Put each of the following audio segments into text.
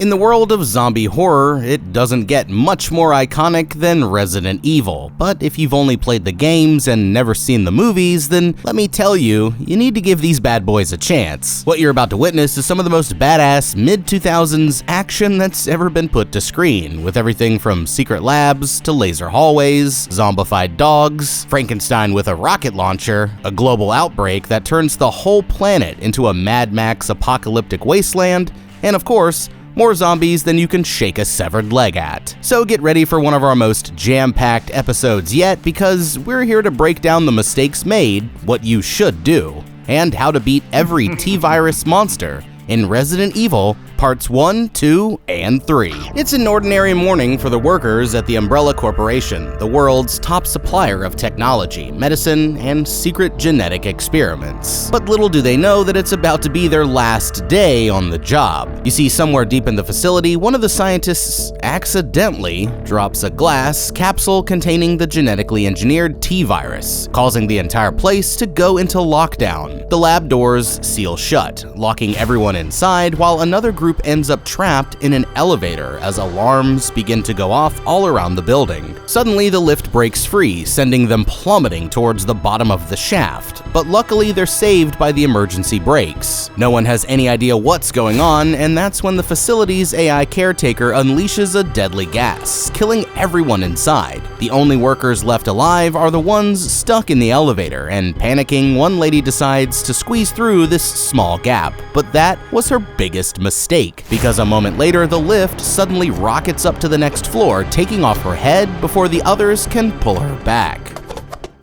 In the world of zombie horror, it doesn't get much more iconic than Resident Evil, but if you've only played the games and never seen the movies, then let me tell you, you need to give these bad boys a chance. What you're about to witness is some of the most badass mid-2000s action that's ever been put to screen, with everything from secret labs to laser hallways, zombified dogs, Frankenstein with a rocket launcher, a global outbreak that turns the whole planet into a Mad Max apocalyptic wasteland, and of course, more zombies than you can shake a severed leg at. So get ready for one of our most jam-packed episodes yet, because we're here to break down the mistakes made, what you should do, and how to beat every T-virus monster in Resident Evil Parts 1, 2, and 3. It's an ordinary morning for the workers at the Umbrella Corporation, the world's top supplier of technology, medicine, and secret genetic experiments. But little do they know that it's about to be their last day on the job. You see, somewhere deep in the facility, one of the scientists accidentally drops a glass capsule containing the genetically engineered T-virus, causing the entire place to go into lockdown. The lab doors seal shut, locking everyone inside, while another group ends up trapped in an elevator as alarms begin to go off all around the building. Suddenly, the lift breaks free, sending them plummeting towards the bottom of the shaft, but luckily they're saved by the emergency brakes. No one has any idea what's going on, and that's when the facility's AI caretaker unleashes a deadly gas, killing everyone inside. The only workers left alive are the ones stuck in the elevator, and panicking, one lady decides to squeeze through this small gap, but that was her biggest mistake, because a moment later the lift suddenly rockets up to the next floor, taking off her head before the others can pull her back.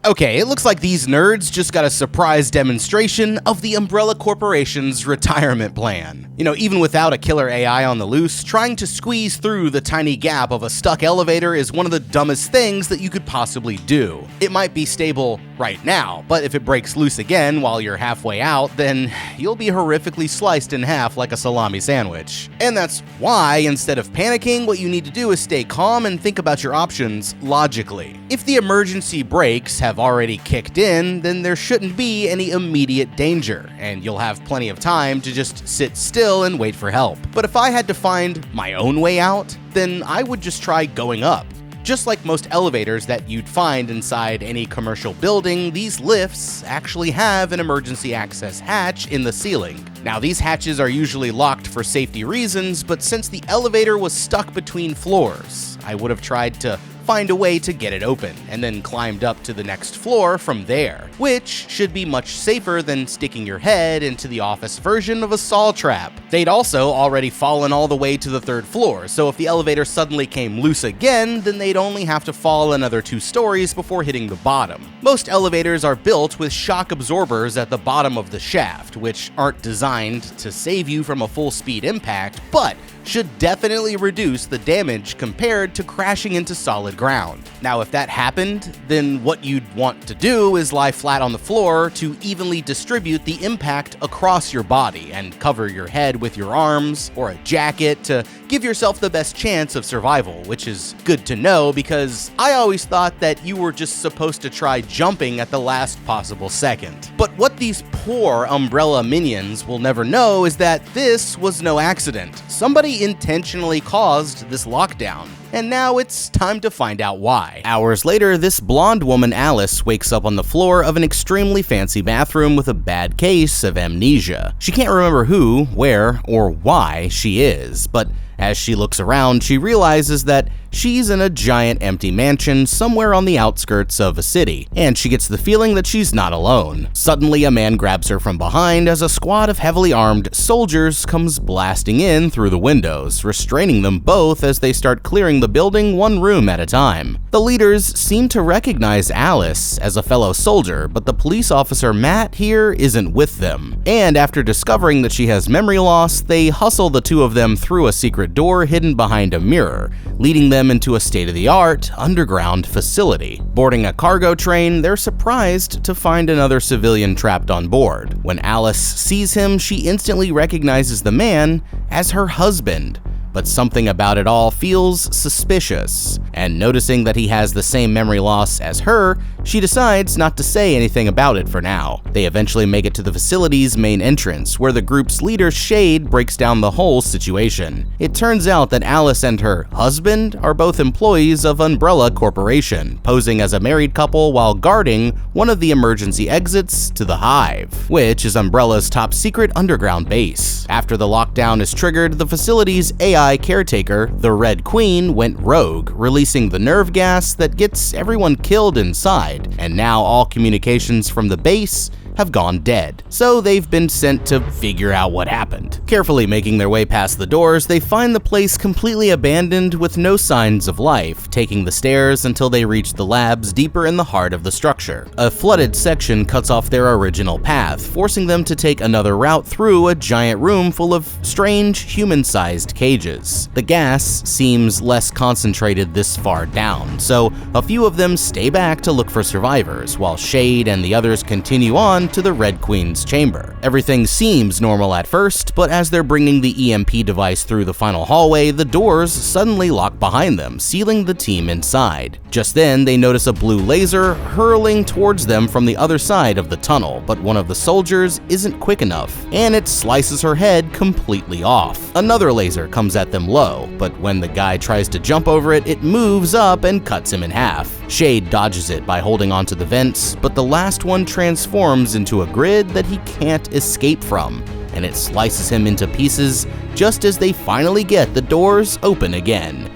Okay, it looks like these nerds just got a surprise demonstration of the Umbrella Corporation's retirement plan. You know, even without a killer AI on the loose, trying to squeeze through the tiny gap of a stuck elevator is one of the dumbest things that you could possibly do. It might be stable right now, but if it breaks loose again while you're halfway out, then you'll be horrifically sliced in half like a salami sandwich. And that's why, instead of panicking, what you need to do is stay calm and think about your options logically. If the emergency brakes have already kicked in, then there shouldn't be any immediate danger, and you'll have plenty of time to just sit still and wait for help. But if I had to find my own way out, then I would just try going up. Just like most elevators that you'd find inside any commercial building, these lifts actually have an emergency access hatch in the ceiling. Now, these hatches are usually locked for safety reasons, but since the elevator was stuck between floors, I would have tried to find a way to get it open, and then climbed up to the next floor from there, which should be much safer than sticking your head into the office version of a saw trap. They'd also already fallen all the way to the third floor, so if the elevator suddenly came loose again, then they'd only have to fall another 2 stories before hitting the bottom. Most elevators are built with shock absorbers at the bottom of the shaft, which aren't designed to save you from a full-speed impact, but should definitely reduce the damage compared to crashing into solid ground. Now, if that happened, then what you'd want to do is lie flat on the floor to evenly distribute the impact across your body and cover your head with your arms or a jacket to give yourself the best chance of survival, which is good to know because I always thought that you were just supposed to try jumping at the last possible second. But what these poor Umbrella minions will never know is that this was no accident. Somebody intentionally caused this lockdown, and now it's time to find out why. Hours later, this blonde woman Alice wakes up on the floor of an extremely fancy bathroom with a bad case of amnesia. She can't remember who, where, or why she is, but as she looks around, she realizes that she's in a giant empty mansion somewhere on the outskirts of a city, and she gets the feeling that she's not alone. Suddenly, a man grabs her from behind as a squad of heavily armed soldiers comes blasting in through the windows, restraining them both as they start clearing the building one room at a time. The leaders seem to recognize Alice as a fellow soldier, but the police officer Matt here isn't with them. And after discovering that she has memory loss, they hustle the two of them through a secret door hidden behind a mirror, leading them into a state-of-the-art underground facility. Boarding a cargo train, they're surprised to find another civilian trapped on board. When Alice sees him, she instantly recognizes the man as her husband. but something about it all feels suspicious. And noticing that he has the same memory loss as her, she decides not to say anything about it for now. They eventually make it to the facility's main entrance, where the group's leader, Shade, breaks down the whole situation. It turns out that Alice and her husband are both employees of Umbrella Corporation, posing as a married couple while guarding one of the emergency exits to the Hive, which is Umbrella's top secret underground base. After the lockdown is triggered, the facility's AI caretaker, the Red Queen, went rogue, releasing the nerve gas that gets everyone killed inside, and now all communications from the base have gone dead, so they've been sent to figure out what happened. Carefully making their way past the doors, they find the place completely abandoned with no signs of life, taking the stairs until they reach the labs deeper in the heart of the structure. A flooded section cuts off their original path, forcing them to take another route through a giant room full of strange, human-sized cages. The gas seems less concentrated this far down, so a few of them stay back to look for survivors, while Shade and the others continue on to the Red Queen's chamber. Everything seems normal at first, but as they're bringing the EMP device through the final hallway, the doors suddenly lock behind them, sealing the team inside. Just then, they notice a blue laser hurling towards them from the other side of the tunnel, but one of the soldiers isn't quick enough, and it slices her head completely off. Another laser comes at them low, but when the guy tries to jump over it, it moves up and cuts him in half. Shade dodges it by holding onto the vents, but the last one transforms into a grid that he can't escape from, and it slices him into pieces just as they finally get the doors open again.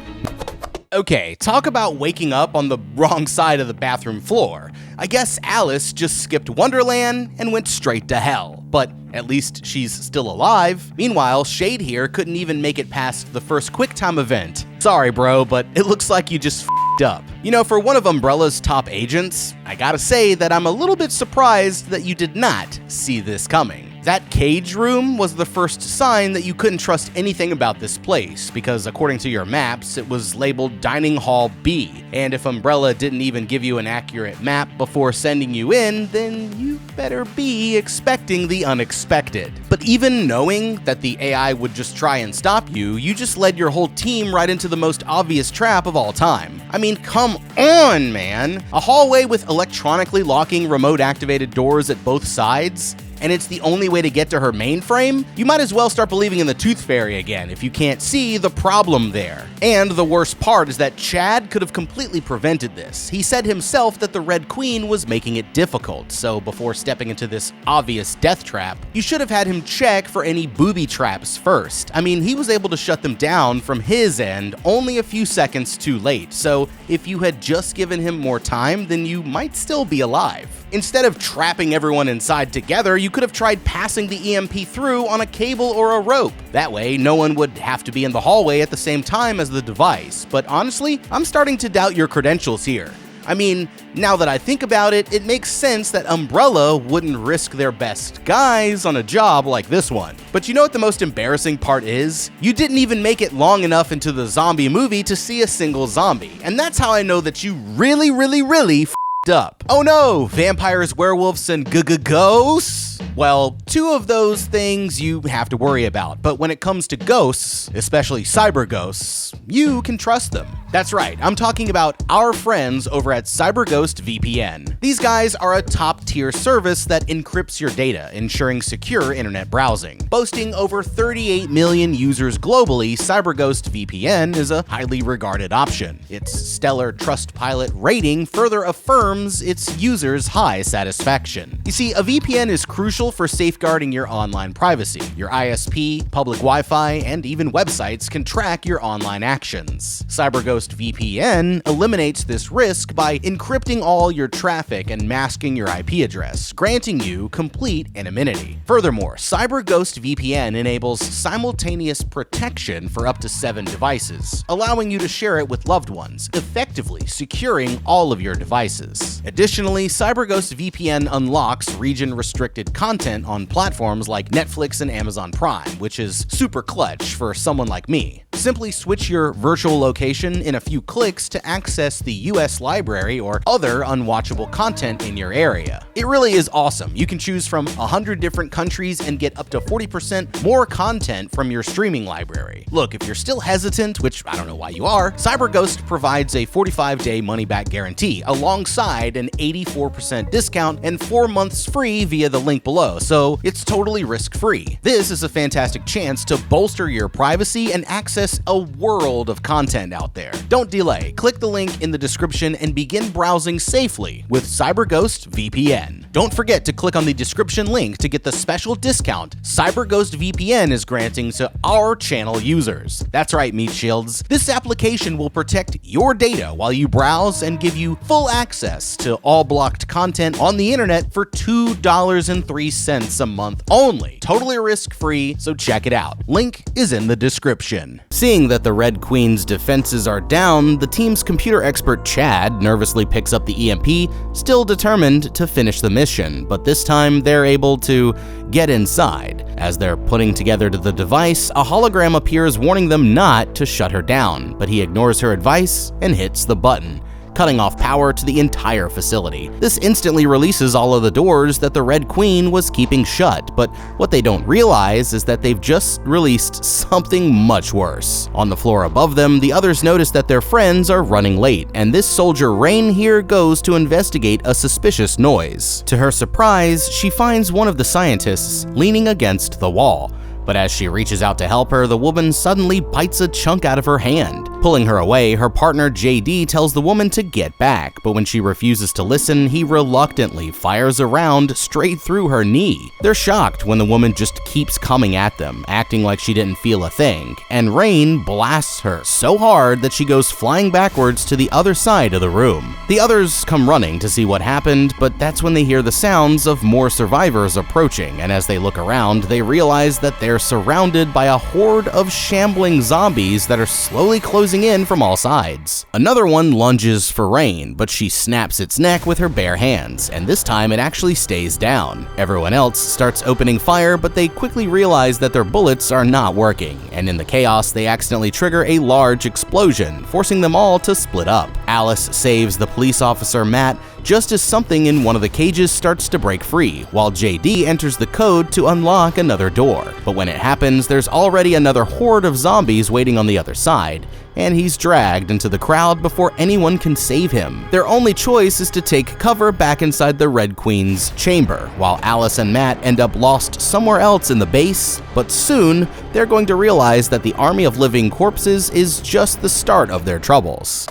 Okay, talk about waking up on the wrong side of the bathroom floor. I guess Alice just skipped Wonderland and went straight to hell, but at least she's still alive. Meanwhile, Shade here couldn't even make it past the first QuickTime event. Sorry bro, but it looks like you just f***ed up. You know, for one of Umbrella's top agents, I gotta say that I'm a little bit surprised that you did not see this coming. That cage room was the first sign that you couldn't trust anything about this place, because according to your maps, it was labeled Dining Hall B, and if Umbrella didn't even give you an accurate map before sending you in, then you better be expecting the unexpected. But even knowing that the AI would just try and stop you, you just led your whole team right into the most obvious trap of all time. I mean, come on, man! A hallway with electronically locking remote-activated doors at both sides? And it's the only way to get to her mainframe? You might as well start believing in the Tooth Fairy again if you can't see the problem there. And the worst part is that Chad could have completely prevented this. He said himself that the Red Queen was making it difficult, so before stepping into this obvious death trap, you should have had him check for any booby traps first. I mean, he was able to shut them down from his end only a few seconds too late, so if you had just given him more time, then you might still be alive. Instead of trapping everyone inside together, you could have tried passing the EMP through on a cable or a rope. That way, no one would have to be in the hallway at the same time as the device. But honestly, I'm starting to doubt your credentials here. I mean, now that I think about it, it makes sense that Umbrella wouldn't risk their best guys on a job like this one. But you know what the most embarrassing part is? You didn't even make it long enough into the zombie movie to see a single zombie. And that's how I know that you really f***ed up. Oh no, vampires, werewolves, and ghosts? Well, two of those things you have to worry about, but when it comes to ghosts, especially cyber ghosts, you can trust them. That's right, I'm talking about our friends over at CyberGhost VPN. These guys are a top-tier service that encrypts your data, ensuring secure internet browsing. Boasting over 38 million users globally, CyberGhost VPN is a highly regarded option. Its stellar Trustpilot rating further affirms its users' high satisfaction. You see, a VPN is crucial for safeguarding your online privacy. Your ISP, public Wi-Fi, and even websites can track your online actions. CyberGhost VPN eliminates this risk by encrypting all your traffic and masking your IP address, granting you complete anonymity. Furthermore, CyberGhost VPN enables simultaneous protection for up to 7 devices, allowing you to share it with loved ones, effectively securing all of your devices. Additionally, CyberGhost VPN unlocks region-restricted content on platforms like Netflix and Amazon Prime, which is super clutch for someone like me. Simply switch your virtual location in a few clicks to access the US library or other unwatchable content in your area. It really is awesome. You can choose from 100 different countries and get up to 40% more content from your streaming library. Look, if you're still hesitant, which I don't know why you are, CyberGhost provides a 45-day money-back guarantee alongside an 84% discount and 4 months free via the link below, so it's totally risk-free. This is a fantastic chance to bolster your privacy and access a world of content out there. Don't delay. Click the link in the description and begin browsing safely with CyberGhost VPN. Don't forget to click on the description link to get the special discount CyberGhost VPN is granting to our channel users. That's right, Meat Shields. This application will protect your data while you browse and give you full access to all blocked content on the internet for $2.03 a month only. Totally risk-free, so check it out. Link is in the description. Seeing that the Red Queen's defenses are down, the team's computer expert Chad nervously picks up the EMP, still determined to finish the mission, but this time they're able to get inside. As they're putting together the device, a hologram appears warning them not to shut her down, but he ignores her advice and hits the button, cutting off power to the entire facility. This instantly releases all of the doors that the Red Queen was keeping shut, but what they don't realize is that they've just released something much worse. On the floor above them, the others notice that their friends are running late, and this soldier Rain here goes to investigate a suspicious noise. To her surprise, she finds one of the scientists leaning against the wall. But as she reaches out to help her, the woman suddenly bites a chunk out of her hand. Pulling her away, her partner JD tells the woman to get back, but when she refuses to listen, he reluctantly fires a round straight through her knee. They're shocked when the woman just keeps coming at them, acting like she didn't feel a thing, and Rain blasts her so hard that she goes flying backwards to the other side of the room. The others come running to see what happened, but that's when they hear the sounds of more survivors approaching, and as they look around, they realize that they're surrounded by a horde of shambling zombies that are slowly closing in from all sides. Another one lunges for Rain, but she snaps its neck with her bare hands, and this time it actually stays down. Everyone else starts opening fire, but they quickly realize that their bullets are not working, and in the chaos they accidentally trigger a large explosion, forcing them all to split up. Alice saves the police officer Matt just as something in one of the cages starts to break free, while JD enters the code to unlock another door. But when it happens, there's already another horde of zombies waiting on the other side, and he's dragged into the crowd before anyone can save him. Their only choice is to take cover back inside the Red Queen's chamber, while Alice and Matt end up lost somewhere else in the base, but soon they're going to realize that the army of living corpses is just the start of their troubles.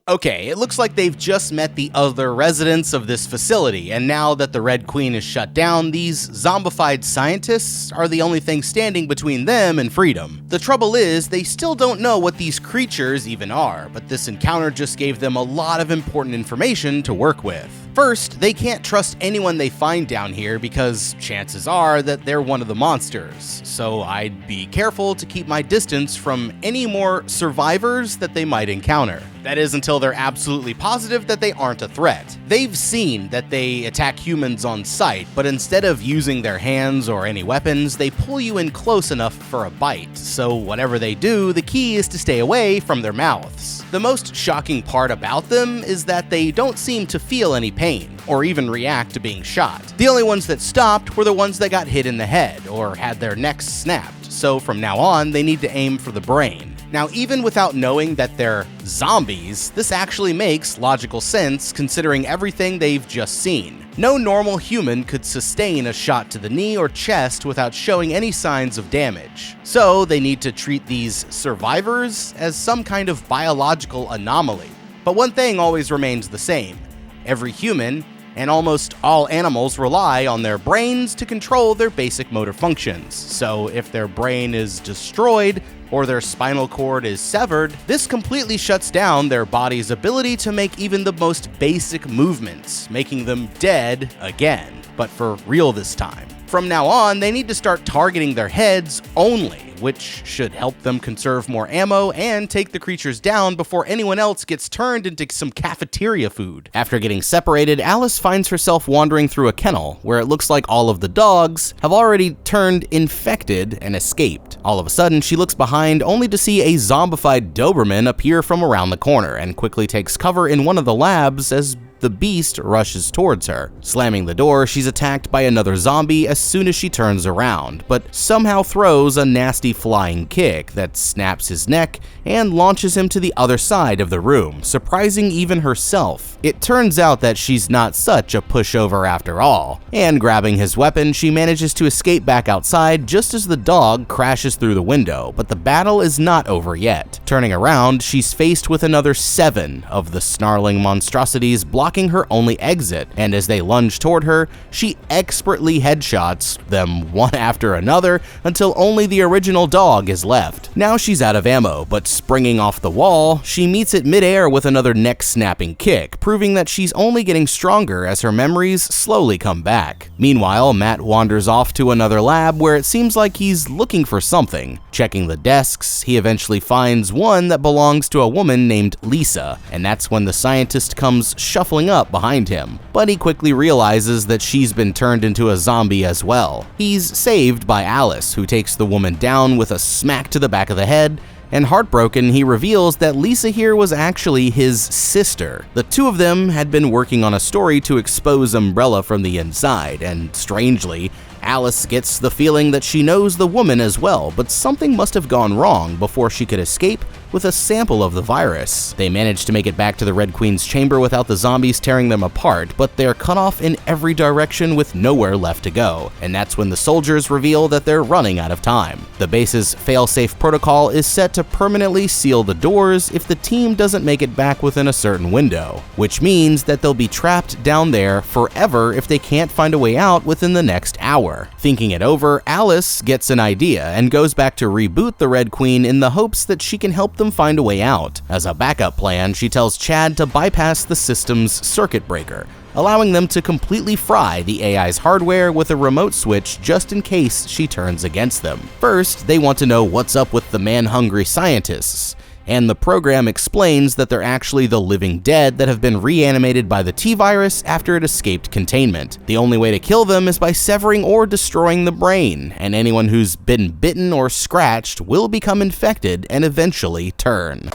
Okay, it looks like they've just met the other residents of this facility, and now that the Red Queen is shut down, these zombified scientists are the only thing standing between them and freedom. The trouble is, they still don't know what these creatures even are, but this encounter just gave them a lot of important information to work with. First, they can't trust anyone they find down here because chances are that they're one of the monsters, so I'd be careful to keep my distance from any more survivors that they might encounter. That is until they're absolutely positive that they aren't a threat. They've seen that they attack humans on sight, but instead of using their hands or any weapons, they pull you in close enough for a bite, so whatever they do, the key is to stay away from their mouths. The most shocking part about them is that they don't seem to feel any pain, or even react to being shot. The only ones that stopped were the ones that got hit in the head, or had their necks snapped, so from now on, they need to aim for the brain. Now, even without knowing that they're zombies, this actually makes logical sense considering everything they've just seen. No normal human could sustain a shot to the knee or chest without showing any signs of damage. So they need to treat these survivors as some kind of biological anomaly. But one thing always remains the same. Every human, and almost all animals, rely on their brains to control their basic motor functions. So if their brain is destroyed, or their spinal cord is severed, this completely shuts down their body's ability to make even the most basic movements, making them dead again, but for real this time. From now on, they need to start targeting their heads only, which should help them conserve more ammo and take the creatures down before anyone else gets turned into some cafeteria food. After getting separated, Alice finds herself wandering through a kennel where it looks like all of the dogs have already turned infected and escaped. All of a sudden, she looks behind only to see a zombified Doberman appear from around the corner and quickly takes cover in one of the labs as the beast rushes towards her. Slamming the door, she's attacked by another zombie as soon as she turns around, but somehow throws a nasty flying kick that snaps his neck and launches him to the other side of the room, surprising even herself. It turns out that she's not such a pushover after all, and grabbing his weapon, she manages to escape back outside just as the dog crashes through the window, but the battle is not over yet. Turning around, she's faced with another 7 of the snarling monstrosities blocking her only exit, and as they lunge toward her, she expertly headshots them one after another until only the original dog is left. Now she's out of ammo, but springing off the wall, she meets it midair with another neck-snapping kick, proving that she's only getting stronger as her memories slowly come back. Meanwhile, Matt wanders off to another lab where it seems like he's looking for something. Checking the desks, he eventually finds one that belongs to a woman named Lisa, and that's when the scientist comes shuffling up behind him, but he quickly realizes that she's been turned into a zombie as well. He's saved by Alice, who takes the woman down with a smack to the back of the head, and heartbroken, he reveals that Lisa here was actually his sister. The two of them had been working on a story to expose Umbrella from the inside, and strangely, Alice gets the feeling that she knows the woman as well, but something must have gone wrong before she could escape with a sample of the virus. They manage to make it back to the Red Queen's chamber without the zombies tearing them apart, but they're cut off in every direction with nowhere left to go, and that's when the soldiers reveal that they're running out of time. The base's fail-safe protocol is set to permanently seal the doors if the team doesn't make it back within a certain window, which means that they'll be trapped down there forever if they can't find a way out within the next hour. Thinking it over, Alice gets an idea and goes back to reboot the Red Queen in the hopes that she can help them find a way out. As a backup plan, she tells Chad to bypass the system's circuit breaker, allowing them to completely fry the AI's hardware with a remote switch just in case she turns against them. First, they want to know what's up with the man-hungry scientists, and the program explains that they're actually the living dead that have been reanimated by the T-virus after it escaped containment. The only way to kill them is by severing or destroying the brain, and anyone who's been bitten or scratched will become infected and eventually turn.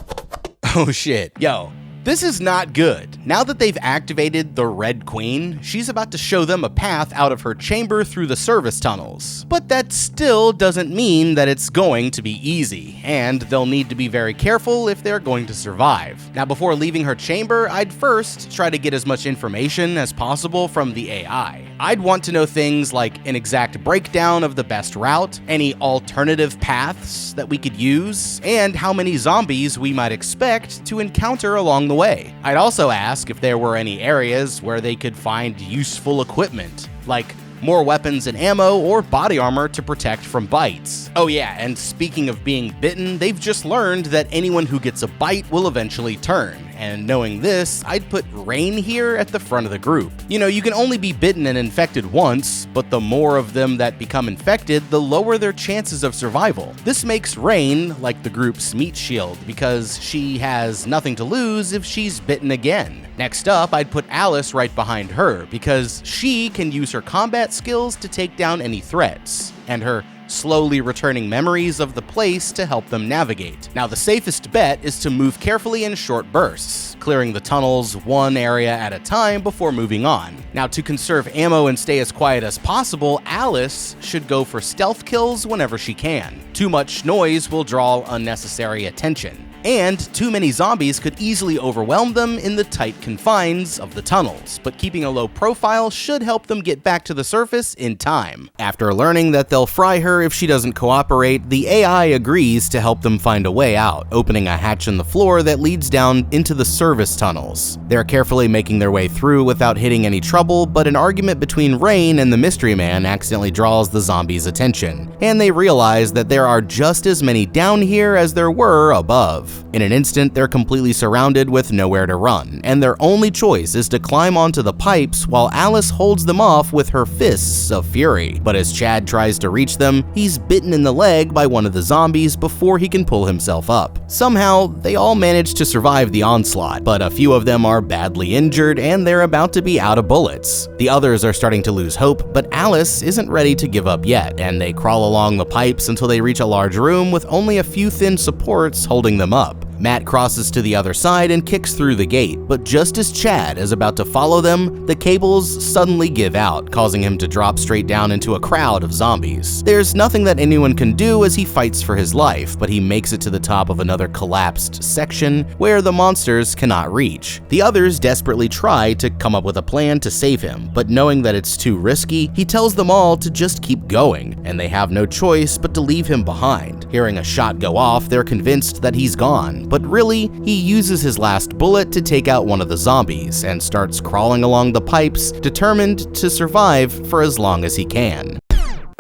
Oh shit, yo. This is not good. Now that they've activated the Red Queen, she's about to show them a path out of her chamber through the service tunnels. But that still doesn't mean that it's going to be easy, and they'll need to be very careful if they're going to survive. Now, before leaving her chamber, I'd first try to get as much information as possible from the AI. I'd want to know things like an exact breakdown of the best route, any alternative paths that we could use, and how many zombies we might expect to encounter along the way. I'd also ask if there were any areas where they could find useful equipment, like more weapons and ammo or body armor to protect from bites. Oh yeah, and speaking of being bitten, they've just learned that anyone who gets a bite will eventually turn. And knowing this, I'd put Rain here at the front of the group. You know, you can only be bitten and infected once, but the more of them that become infected, the lower their chances of survival. This makes Rain like the group's meat shield, because she has nothing to lose if she's bitten again. Next up, I'd put Alice right behind her, because she can use her combat skills to take down any threats, and her slowly returning memories of the place to help them navigate. Now, the safest bet is to move carefully in short bursts, clearing the tunnels one area at a time before moving on. Now, to conserve ammo and stay as quiet as possible, Alice should go for stealth kills whenever she can. Too much noise will draw unnecessary attention, and too many zombies could easily overwhelm them in the tight confines of the tunnels, but keeping a low profile should help them get back to the surface in time. After learning that they'll fry her if she doesn't cooperate, the AI agrees to help them find a way out, opening a hatch in the floor that leads down into the service tunnels. They're carefully making their way through without hitting any trouble, but an argument between Rain and the mystery man accidentally draws the zombies' attention, and they realize that there are just as many down here as there were above. above. In an instant, they're completely surrounded with nowhere to run, and their only choice is to climb onto the pipes while Alice holds them off with her fists of fury. But as Chad tries to reach them, he's bitten in the leg by one of the zombies before he can pull himself up. Somehow, they all manage to survive the onslaught, but a few of them are badly injured and they're about to be out of bullets. The others are starting to lose hope, but Alice isn't ready to give up yet, and they crawl along the pipes until they reach a large room with only a few thin supports holding them up. Matt crosses to the other side and kicks through the gate, but just as Chad is about to follow them, the cables suddenly give out, causing him to drop straight down into a crowd of zombies. There's nothing that anyone can do as he fights for his life, but he makes it to the top of another collapsed section where the monsters cannot reach. The others desperately try to come up with a plan to save him, but knowing that it's too risky, he tells them all to just keep going, and they have no choice but to leave him behind. Hearing a shot go off, they're convinced that he's gone, but really, he uses his last bullet to take out one of the zombies and starts crawling along the pipes, determined to survive for as long as he can.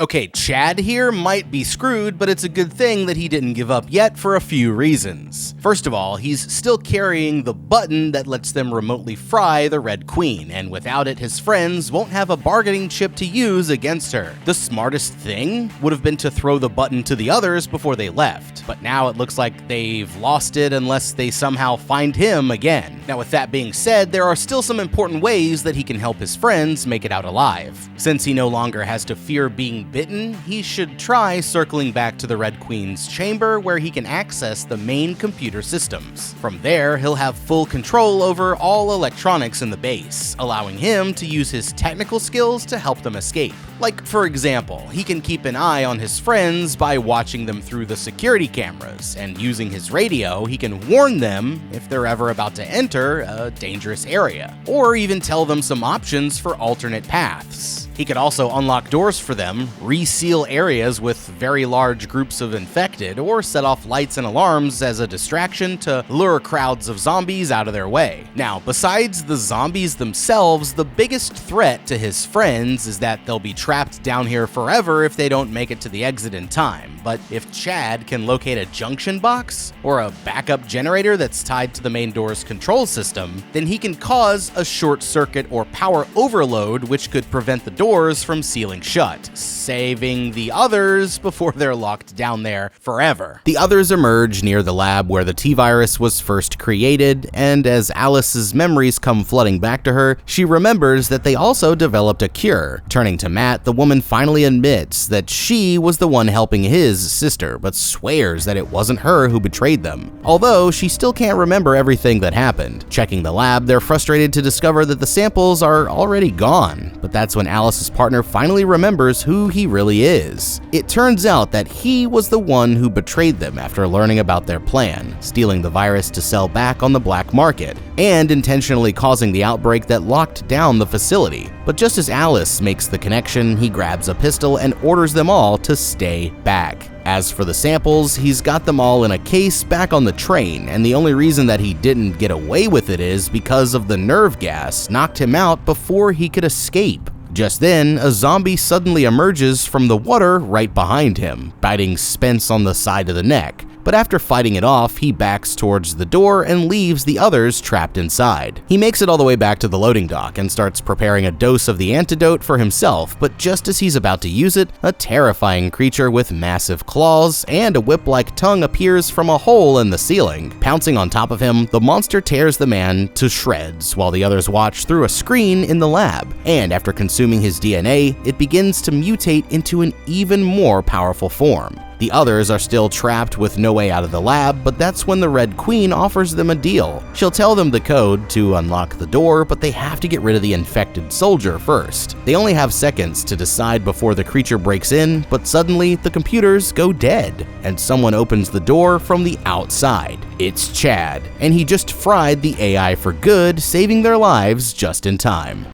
Okay, Chad here might be screwed, but it's a good thing that he didn't give up yet for a few reasons. First of all, he's still carrying the button that lets them remotely fry the Red Queen, and without it, his friends won't have a bargaining chip to use against her. The smartest thing would have been to throw the button to the others before they left, but now it looks like they've lost it unless they somehow find him again. Now, with that being said, there are still some important ways that he can help his friends make it out alive. Since he no longer has to fear being bitten, he should try circling back to the Red Queen's chamber where he can access the main computer systems. From there, he'll have full control over all electronics in the base, allowing him to use his technical skills to help them escape. Like, for example, he can keep an eye on his friends by watching them through the security cameras, and using his radio, he can warn them if they're ever about to enter a dangerous area, or even tell them some options for alternate paths. He could also unlock doors for them, reseal areas with very large groups of infected, or set off lights and alarms as a distraction to lure crowds of zombies out of their way. Now, besides the zombies themselves, the biggest threat to his friends is that they'll be trapped down here forever if they don't make it to the exit in time. But if Chad can locate a junction box, or a backup generator that's tied to the main door's control system, then he can cause a short circuit or power overload which could prevent the door from sealing shut, saving the others before they're locked down there forever. The others emerge near the lab where the T-virus was first created, and as Alice's memories come flooding back to her, she remembers that they also developed a cure. Turning to Matt, the woman finally admits that she was the one helping his sister, but swears that it wasn't her who betrayed them. Although she still can't remember everything that happened. Checking the lab, they're frustrated to discover that the samples are already gone, but that's when Alice's partner finally remembers who he really is. It turns out that he was the one who betrayed them after learning about their plan, stealing the virus to sell back on the black market, and intentionally causing the outbreak that locked down the facility. But just as Alice makes the connection, he grabs a pistol and orders them all to stay back. As for the samples, he's got them all in a case back on the train, and the only reason that he didn't get away with it is because of the nerve gas knocked him out before he could escape. Just then, a zombie suddenly emerges from the water right behind him, biting Spence on the side of the neck. But after fighting it off, he backs towards the door and leaves the others trapped inside. He makes it all the way back to the loading dock and starts preparing a dose of the antidote for himself, but just as he's about to use it, a terrifying creature with massive claws and a whip-like tongue appears from a hole in the ceiling. Pouncing on top of him, the monster tears the man to shreds while the others watch through a screen in the lab, and after consuming his DNA, it begins to mutate into an even more powerful form. The others are still trapped with no way out of the lab, but that's when the Red Queen offers them a deal. She'll tell them the code to unlock the door, but they have to get rid of the infected soldier first. They only have seconds to decide before the creature breaks in, but suddenly the computers go dead, and someone opens the door from the outside. It's Chad, and he just fried the AI for good, saving their lives just in time.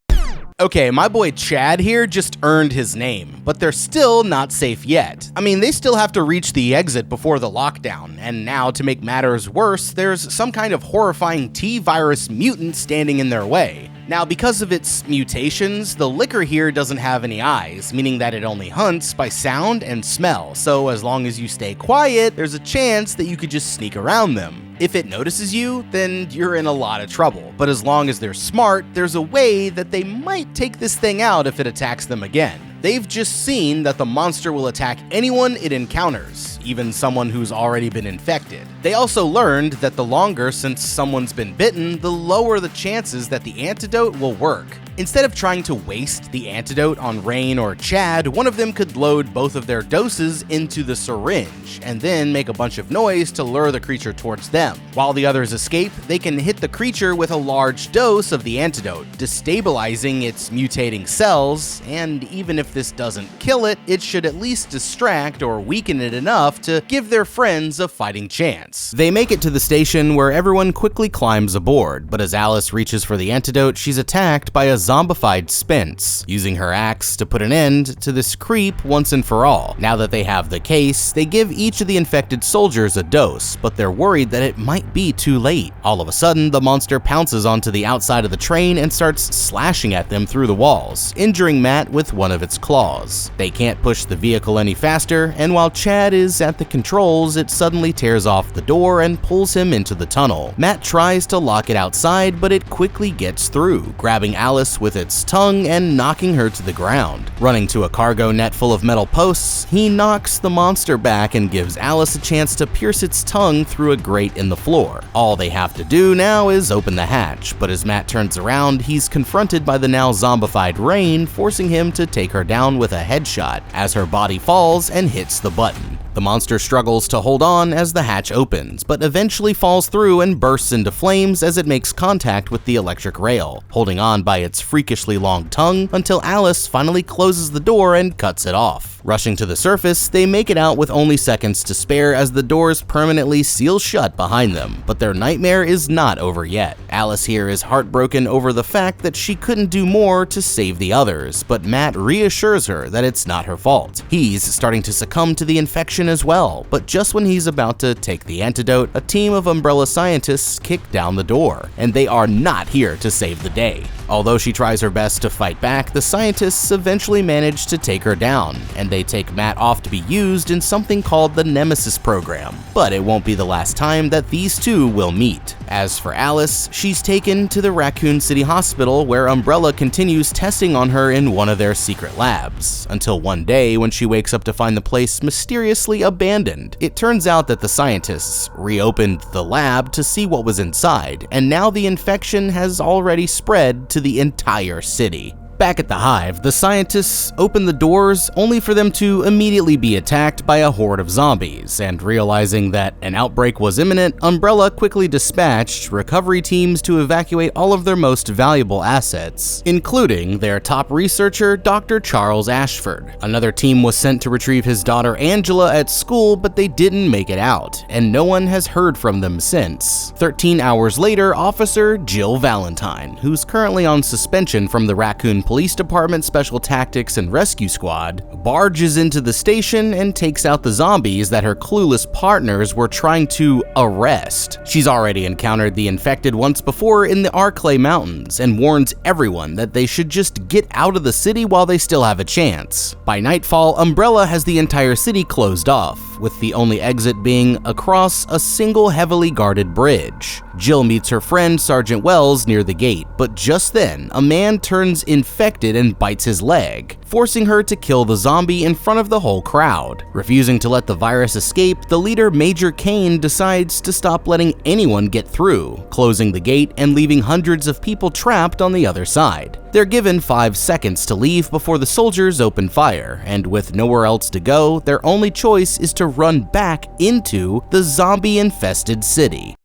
Okay, my boy Chad here just earned his name, but they're still not safe yet. I mean, they still have to reach the exit before the lockdown, and now to make matters worse, there's some kind of horrifying T-virus mutant standing in their way. Now, because of its mutations, the licker here doesn't have any eyes, meaning that it only hunts by sound and smell, so as long as you stay quiet, there's a chance that you could just sneak around them. If it notices you, then you're in a lot of trouble, but as long as they're smart, there's a way that they might take this thing out if it attacks them again. They've just seen that the monster will attack anyone it encounters, even someone who's already been infected. They also learned that the longer since someone's been bitten, the lower the chances that the antidote will work. Instead of trying to waste the antidote on Rain or Chad, one of them could load both of their doses into the syringe, and then make a bunch of noise to lure the creature towards them. While the others escape, they can hit the creature with a large dose of the antidote, destabilizing its mutating cells, and even if this doesn't kill it, it should at least distract or weaken it enough to give their friends a fighting chance. They make it to the station where everyone quickly climbs aboard, but as Alice reaches for the antidote, she's attacked by a zombified Spence, using her axe to put an end to this creep once and for all. Now that they have the case, they give each of the infected soldiers a dose, but they're worried that it might be too late. All of a sudden, the monster pounces onto the outside of the train and starts slashing at them through the walls, injuring Matt with one of its claws. They can't push the vehicle any faster, and while Chad is at the controls, it suddenly tears off the door and pulls him into the tunnel. Matt tries to lock it outside, but it quickly gets through, grabbing Alice with its tongue and knocking her to the ground. Running to a cargo net full of metal posts, he knocks the monster back and gives Alice a chance to pierce its tongue through a grate in the floor. All they have to do now is open the hatch, but as Matt turns around, he's confronted by the now zombified Rain, forcing him to take her down with a headshot as her body falls and hits the button. The monster struggles to hold on as the hatch opens, but eventually falls through and bursts into flames as it makes contact with the electric rail, holding on by its freakishly long tongue until Alice finally closes the door and cuts it off. Rushing to the surface, they make it out with only seconds to spare as the doors permanently seal shut behind them, but their nightmare is not over yet. Alice here is heartbroken over the fact that she couldn't do more to save the others, but Matt reassures her that it's not her fault. He's starting to succumb to the infection as well, but just when he's about to take the antidote, a team of Umbrella scientists kick down the door, and they are not here to save the day. Although she tries her best to fight back, the scientists eventually manage to take her down, and they take Matt off to be used in something called the Nemesis program. But it won't be the last time that these two will meet. As for Alice, she's taken to the Raccoon City hospital where Umbrella continues testing on her in one of their secret labs, until one day when she wakes up to find the place mysteriously abandoned. It turns out that the scientists reopened the lab to see what was inside, and now the infection has already spread to the entire city. Back at the Hive, the scientists open the doors only for them to immediately be attacked by a horde of zombies, and realizing that an outbreak was imminent, Umbrella quickly dispatched recovery teams to evacuate all of their most valuable assets, including their top researcher, Dr. Charles Ashford. Another team was sent to retrieve his daughter Angela at school, but they didn't make it out, and no one has heard from them since. 13 hours later, Officer Jill Valentine, who's currently on suspension from the Raccoon Police Department Special Tactics and Rescue Squad, barges into the station and takes out the zombies that her clueless partners were trying to arrest. She's already encountered the infected once before in the Arclay Mountains and warns everyone that they should just get out of the city while they still have a chance. By nightfall, Umbrella has the entire city closed off, with the only exit being across a single heavily guarded bridge. Jill meets her friend Sergeant Wells near the gate, but just then, a man turns infected and bites his leg, forcing her to kill the zombie in front of the whole crowd. Refusing to let the virus escape, the leader Major Kane decides to stop letting anyone get through, closing the gate and leaving hundreds of people trapped on the other side. They're given 5 seconds to leave before the soldiers open fire, and with nowhere else to go, their only choice is to run back into the zombie-infested city.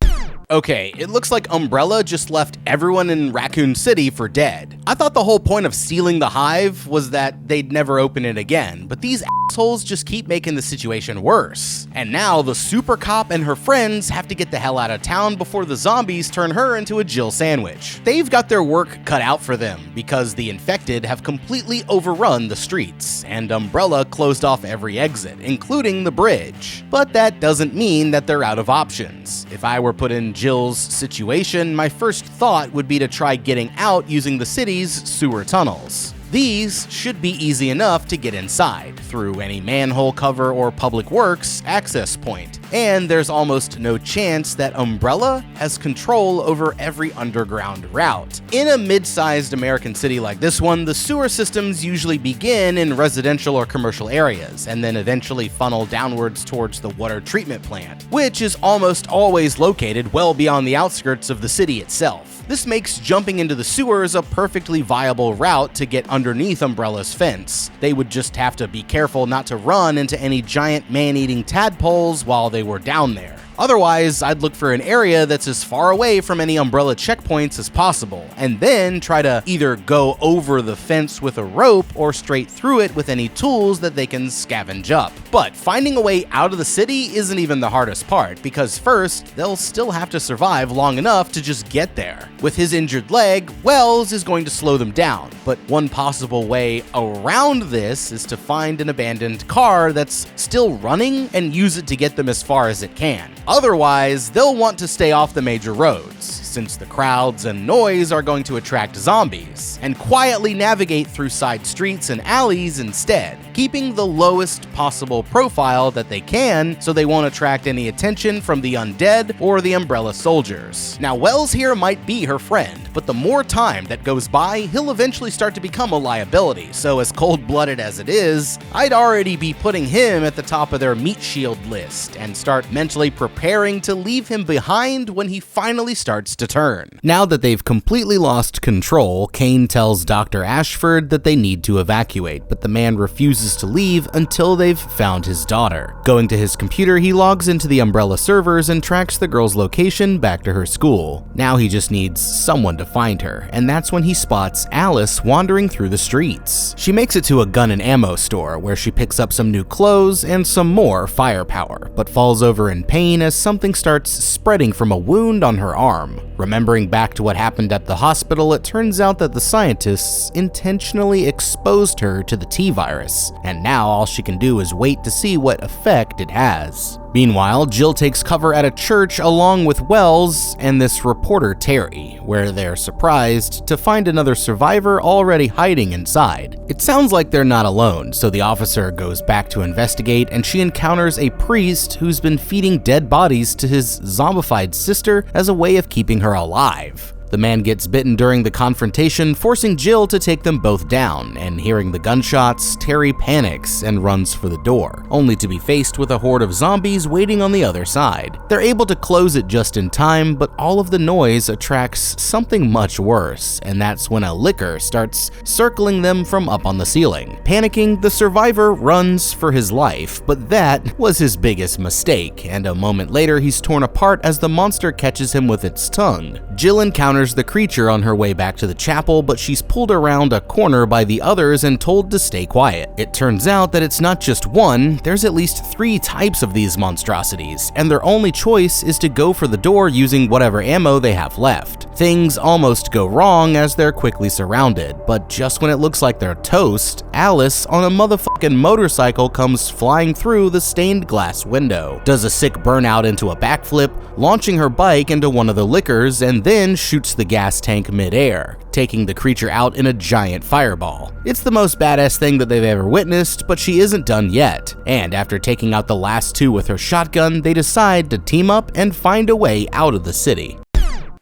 Okay, it looks like Umbrella just left everyone in Raccoon City for dead. I thought the whole point of sealing the Hive was that they'd never open it again, but these assholes just keep making the situation worse. And now the super cop and her friends have to get the hell out of town before the zombies turn her into a Jill sandwich. They've got their work cut out for them because the infected have completely overrun the streets, and Umbrella closed off every exit, including the bridge. But that doesn't mean that they're out of options. If I were put in Jill's situation, my first thought would be to try getting out using the city's sewer tunnels. These should be easy enough to get inside, through any manhole cover or public works access point, and there's almost no chance that Umbrella has control over every underground route. In a mid-sized American city like this one, the sewer systems usually begin in residential or commercial areas, and then eventually funnel downwards towards the water treatment plant, which is almost always located well beyond the outskirts of the city itself. This makes jumping into the sewers a perfectly viable route to get underneath Umbrella's fence. They would just have to be careful not to run into any giant man-eating tadpoles while they were down there. Otherwise, I'd look for an area that's as far away from any Umbrella checkpoints as possible, and then try to either go over the fence with a rope or straight through it with any tools that they can scavenge up. But finding a way out of the city isn't even the hardest part, because first, they'll still have to survive long enough to just get there. With his injured leg, Wells is going to slow them down, but one possible way around this is to find an abandoned car that's still running and use it to get them as far as it can. Otherwise, they'll want to stay off the major roads, since the crowds and noise are going to attract zombies, and quietly navigate through side streets and alleys instead, keeping the lowest possible profile that they can so they won't attract any attention from the undead or the Umbrella soldiers. Now, Wells here might be her friend, but the more time that goes by, he'll eventually start to become a liability, so as cold-blooded as it is, I'd already be putting him at the top of their meat shield list and start mentally preparing to leave him behind when he finally starts to turn. Now that they've completely lost control, Kane tells Dr. Ashford that they need to evacuate, but the man refuses to leave until they've found his daughter. Going to his computer, he logs into the Umbrella servers and tracks the girl's location back to her school. Now he just needs someone to find her, and that's when he spots Alice wandering through the streets. She makes it to a gun and ammo store, where she picks up some new clothes and some more firepower, but falls over in pain as something starts spreading from a wound on her arm. Remembering back to what happened at the hospital, it turns out that the scientists intentionally exposed her to the T-virus, and now all she can do is wait to see what effect it has. Meanwhile, Jill takes cover at a church along with Wells and this reporter Terry, where they're surprised to find another survivor already hiding inside. It sounds like they're not alone, so the officer goes back to investigate, and she encounters a priest who's been feeding dead bodies to his zombified sister as a way of keeping her alive. The man gets bitten during the confrontation, forcing Jill to take them both down, and hearing the gunshots, Terry panics and runs for the door, only to be faced with a horde of zombies waiting on the other side. They're able to close it just in time, but all of the noise attracts something much worse, and that's when a licker starts circling them from up on the ceiling. Panicking, the survivor runs for his life, but that was his biggest mistake, and a moment later he's torn apart as the monster catches him with its tongue. Jill encounters the creature on her way back to the chapel, but she's pulled around a corner by the others and told to stay quiet. It turns out that it's not just one, there's at least 3 types of these monstrosities, and their only choice is to go for the door using whatever ammo they have left. Things almost go wrong as they're quickly surrounded, but just when it looks like they're toast, Alice on a motherfucking motorcycle comes flying through the stained glass window, does a sick burnout into a backflip, launching her bike into one of the lickers, and then shoots the gas tank mid-air, taking the creature out in a giant fireball. It's the most badass thing that they've ever witnessed, but she isn't done yet, and after taking out the last 2 with her shotgun, they decide to team up and find a way out of the city.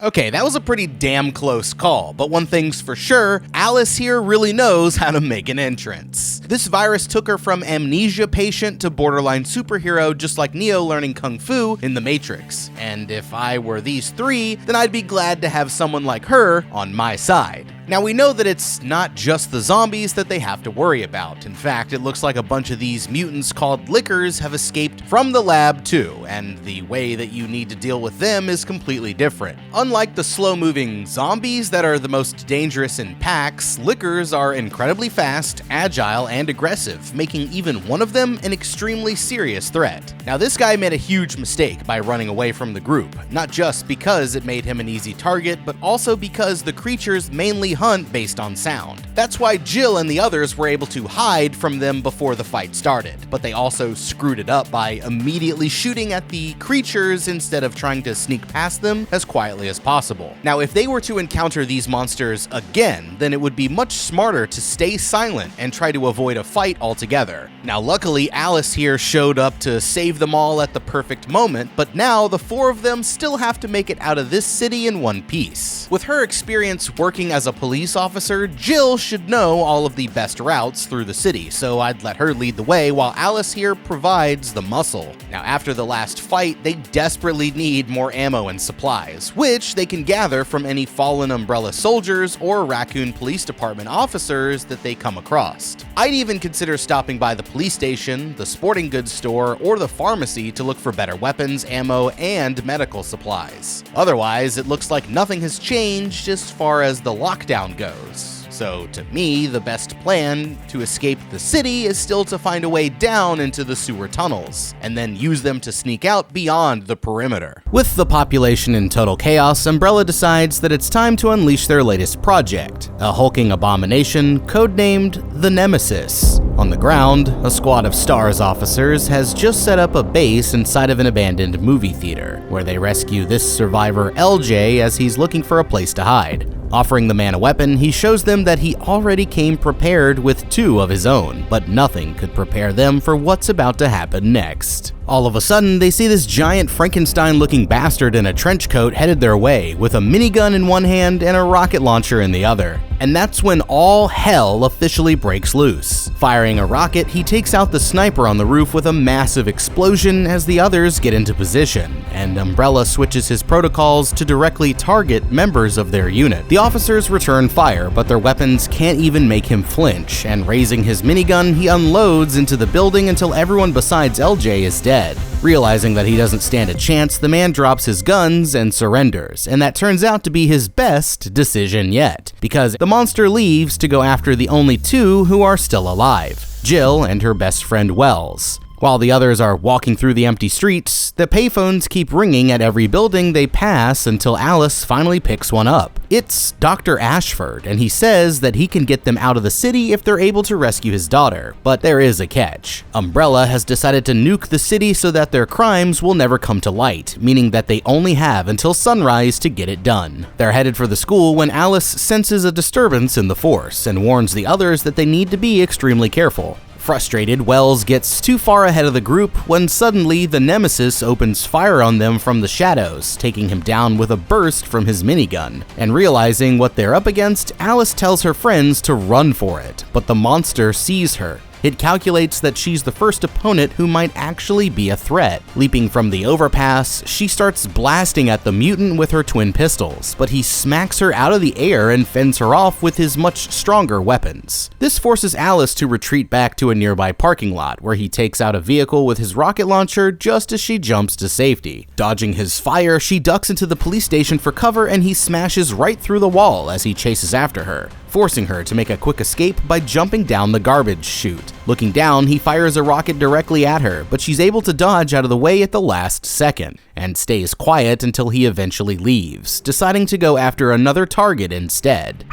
Okay, that was a pretty damn close call, but one thing's for sure, Alice here really knows how to make an entrance. This virus took her from amnesia patient to borderline superhero, just like Neo learning Kung Fu in The Matrix. And if I were these 3, then I'd be glad to have someone like her on my side. Now, we know that it's not just the zombies that they have to worry about. In fact, it looks like a bunch of these mutants called lickers have escaped from the lab too, and the way that you need to deal with them is completely different. Unlike the slow-moving zombies that are the most dangerous in packs, lickers are incredibly fast, agile, and aggressive, making even one of them an extremely serious threat. Now, this guy made a huge mistake by running away from the group, not just because it made him an easy target, but also because the creatures mainly hunt based on sound. That's why Jill and the others were able to hide from them before the fight started, but they also screwed it up by immediately shooting at the creatures instead of trying to sneak past them as quietly as possible. Now, if they were to encounter these monsters again, then it would be much smarter to stay silent and try to avoid a fight altogether. Now, luckily, Alice here showed up to save them all at the perfect moment, but now the four of them still have to make it out of this city in one piece. With her experience working as a police officer, Jill should know all of the best routes through the city, so I'd let her lead the way while Alice here provides the muscle. Now, after the last fight, they desperately need more ammo and supplies, which they can gather from any fallen Umbrella soldiers or Raccoon Police Department officers that they come across. I'd even consider stopping by the police station, the sporting goods store, or the pharmacy to look for better weapons, ammo, and medical supplies. Otherwise, it looks like nothing has changed as far as the lockdown goes. So to me, the best plan to escape the city is still to find a way down into the sewer tunnels, and then use them to sneak out beyond the perimeter. With the population in total chaos, Umbrella decides that it's time to unleash their latest project, a hulking abomination codenamed the Nemesis. On the ground, a squad of STARS officers has just set up a base inside of an abandoned movie theater, where they rescue this survivor LJ as he's looking for a place to hide. Offering the man a weapon, he shows them that he already came prepared with two of his own, but nothing could prepare them for what's about to happen next. All of a sudden, they see this giant Frankenstein-looking bastard in a trench coat headed their way, with a minigun in one hand and a rocket launcher in the other. And that's when all hell officially breaks loose. Firing a rocket, he takes out the sniper on the roof with a massive explosion as the others get into position, and Umbrella switches his protocols to directly target members of their unit. The officers return fire, but their weapons can't even make him flinch, and raising his minigun, he unloads into the building until everyone besides LJ is dead. Realizing that he doesn't stand a chance, the man drops his guns and surrenders, and that turns out to be his best decision yet, because the monster leaves to go after the only two who are still alive, Jill and her best friend Wells. While the others are walking through the empty streets, the payphones keep ringing at every building they pass until Alice finally picks one up. It's Dr. Ashford, and he says that he can get them out of the city if they're able to rescue his daughter. But there is a catch. Umbrella has decided to nuke the city so that their crimes will never come to light, meaning that they only have until sunrise to get it done. They're headed for the school when Alice senses a disturbance in the force and warns the others that they need to be extremely careful. Frustrated, Wells gets too far ahead of the group when suddenly the Nemesis opens fire on them from the shadows, taking him down with a burst from his minigun. And realizing what they're up against, Alice tells her friends to run for it, but the monster sees her. It calculates that she's the first opponent who might actually be a threat. Leaping from the overpass, she starts blasting at the mutant with her twin pistols, but he smacks her out of the air and fends her off with his much stronger weapons. This forces Alice to retreat back to a nearby parking lot, where he takes out a vehicle with his rocket launcher just as she jumps to safety. Dodging his fire, she ducks into the police station for cover, and he smashes right through the wall as he chases after her, forcing her to make a quick escape by jumping down the garbage chute. Looking down, he fires a rocket directly at her, but she's able to dodge out of the way at the last second, and stays quiet until he eventually leaves, deciding to go after another target instead.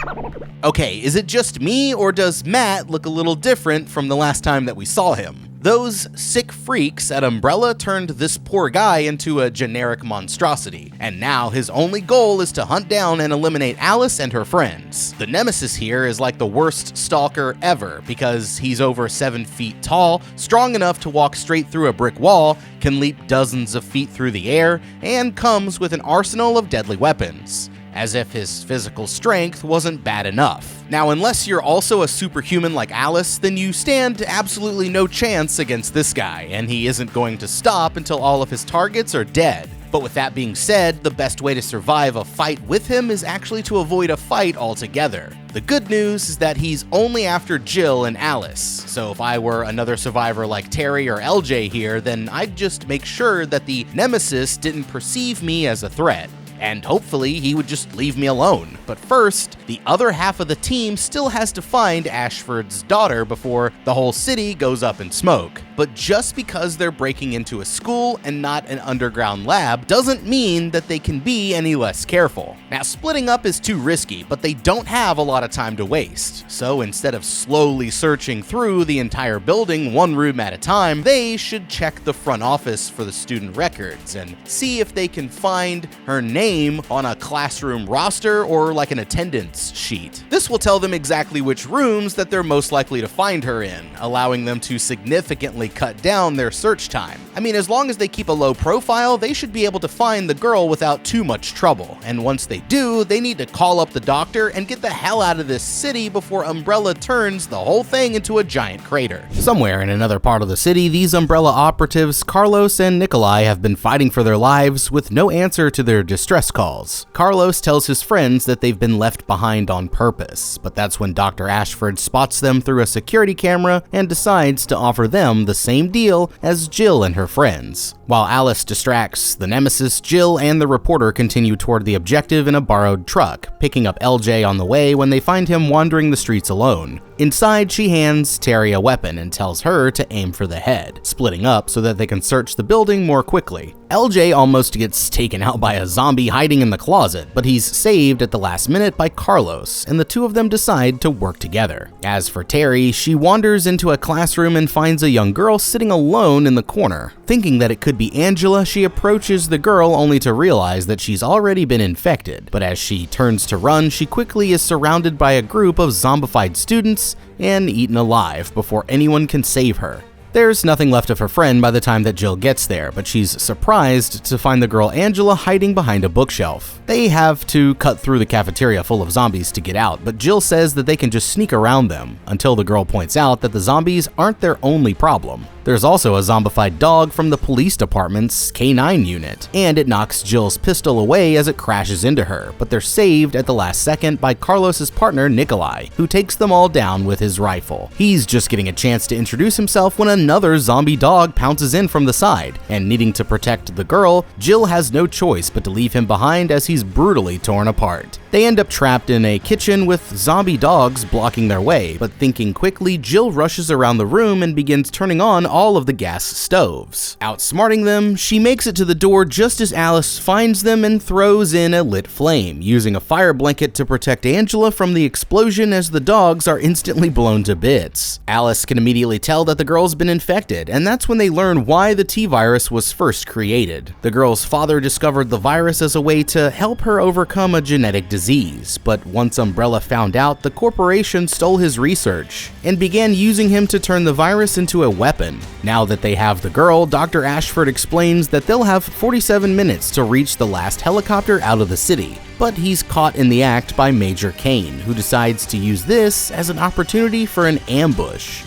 Okay, is it just me, or does Matt look a little different from the last time that we saw him? Those sick freaks at Umbrella turned this poor guy into a generic monstrosity, and now his only goal is to hunt down and eliminate Alice and her friends. The Nemesis here is like the worst stalker ever, because he's over 7 feet tall, strong enough to walk straight through a brick wall, can leap dozens of feet through the air, and comes with an arsenal of deadly weapons. As if his physical strength wasn't bad enough. Now, unless you're also a superhuman like Alice, then you stand absolutely no chance against this guy, and he isn't going to stop until all of his targets are dead. But with that being said, the best way to survive a fight with him is actually to avoid a fight altogether. The good news is that he's only after Jill and Alice, so if I were another survivor like Terry or LJ here, then I'd just make sure that the Nemesis didn't perceive me as a threat. And hopefully he would just leave me alone. But first, the other half of the team still has to find Ashford's daughter before the whole city goes up in smoke. but just because they're breaking into a school and not an underground lab doesn't mean that they can be any less careful. Now, splitting up is too risky, but they don't have a lot of time to waste. So instead of slowly searching through the entire building one room at a time, they should check the front office for the student records and see if they can find her name on a classroom roster or like an attendance sheet. This will tell them exactly which rooms that they're most likely to find her in, allowing them to significantly cut down their search time. I mean, as long as they keep a low profile, they should be able to find the girl without too much trouble. And once they do, they need to call up the doctor and get the hell out of this city before Umbrella turns the whole thing into a giant crater. Somewhere in another part of the city, these Umbrella operatives, Carlos and Nikolai, have been fighting for their lives with no answer to their distress calls. Carlos tells his friends that they've been left behind on purpose, but that's when Dr. Ashford spots them through a security camera and decides to offer them the same deal as Jill and her friends. While Alice distracts the Nemesis, Jill and the reporter continue toward the objective in a borrowed truck, picking up LJ on the way when they find him wandering the streets alone. Inside, she hands Terry a weapon and tells her to aim for the head, splitting up so that they can search the building more quickly. LJ almost gets taken out by a zombie hiding in the closet, but he's saved at the last minute by Carlos, and the two of them decide to work together. As for Terry, she wanders into a classroom and finds a young girl sitting alone in the corner. Thinking that it could be Angela, she approaches the girl only to realize that she's already been infected, but as she turns to run, she quickly is surrounded by a group of zombified students and eaten alive before anyone can save her. There's nothing left of her friend by the time that Jill gets there, but she's surprised to find the girl Angela hiding behind a bookshelf. They have to cut through the cafeteria full of zombies to get out, but Jill says that they can just sneak around them, until the girl points out that the zombies aren't their only problem. There's also a zombified dog from the police department's K9 unit, and it knocks Jill's pistol away as it crashes into her, but they're saved at the last second by Carlos's partner Nikolai, who takes them all down with his rifle. He's just getting a chance to introduce himself when another zombie dog pounces in from the side, and needing to protect the girl, Jill has no choice but to leave him behind as he's brutally torn apart. They end up trapped in a kitchen with zombie dogs blocking their way, but thinking quickly, Jill rushes around the room and begins turning on all of the gas stoves. Outsmarting them, she makes it to the door just as Alice finds them and throws in a lit flame, using a fire blanket to protect Angela from the explosion as the dogs are instantly blown to bits. Alice can immediately tell that the girl's been infected, and that's when they learn why the T-virus was first created. The girl's father discovered the virus as a way to help her overcome a genetic disease, but once Umbrella found out, the corporation stole his research and began using him to turn the virus into a weapon. Now that they have the girl, Dr. Ashford explains that they'll have 47 minutes to reach the last helicopter out of the city, but he's caught in the act by Major Kane, who decides to use this as an opportunity for an ambush.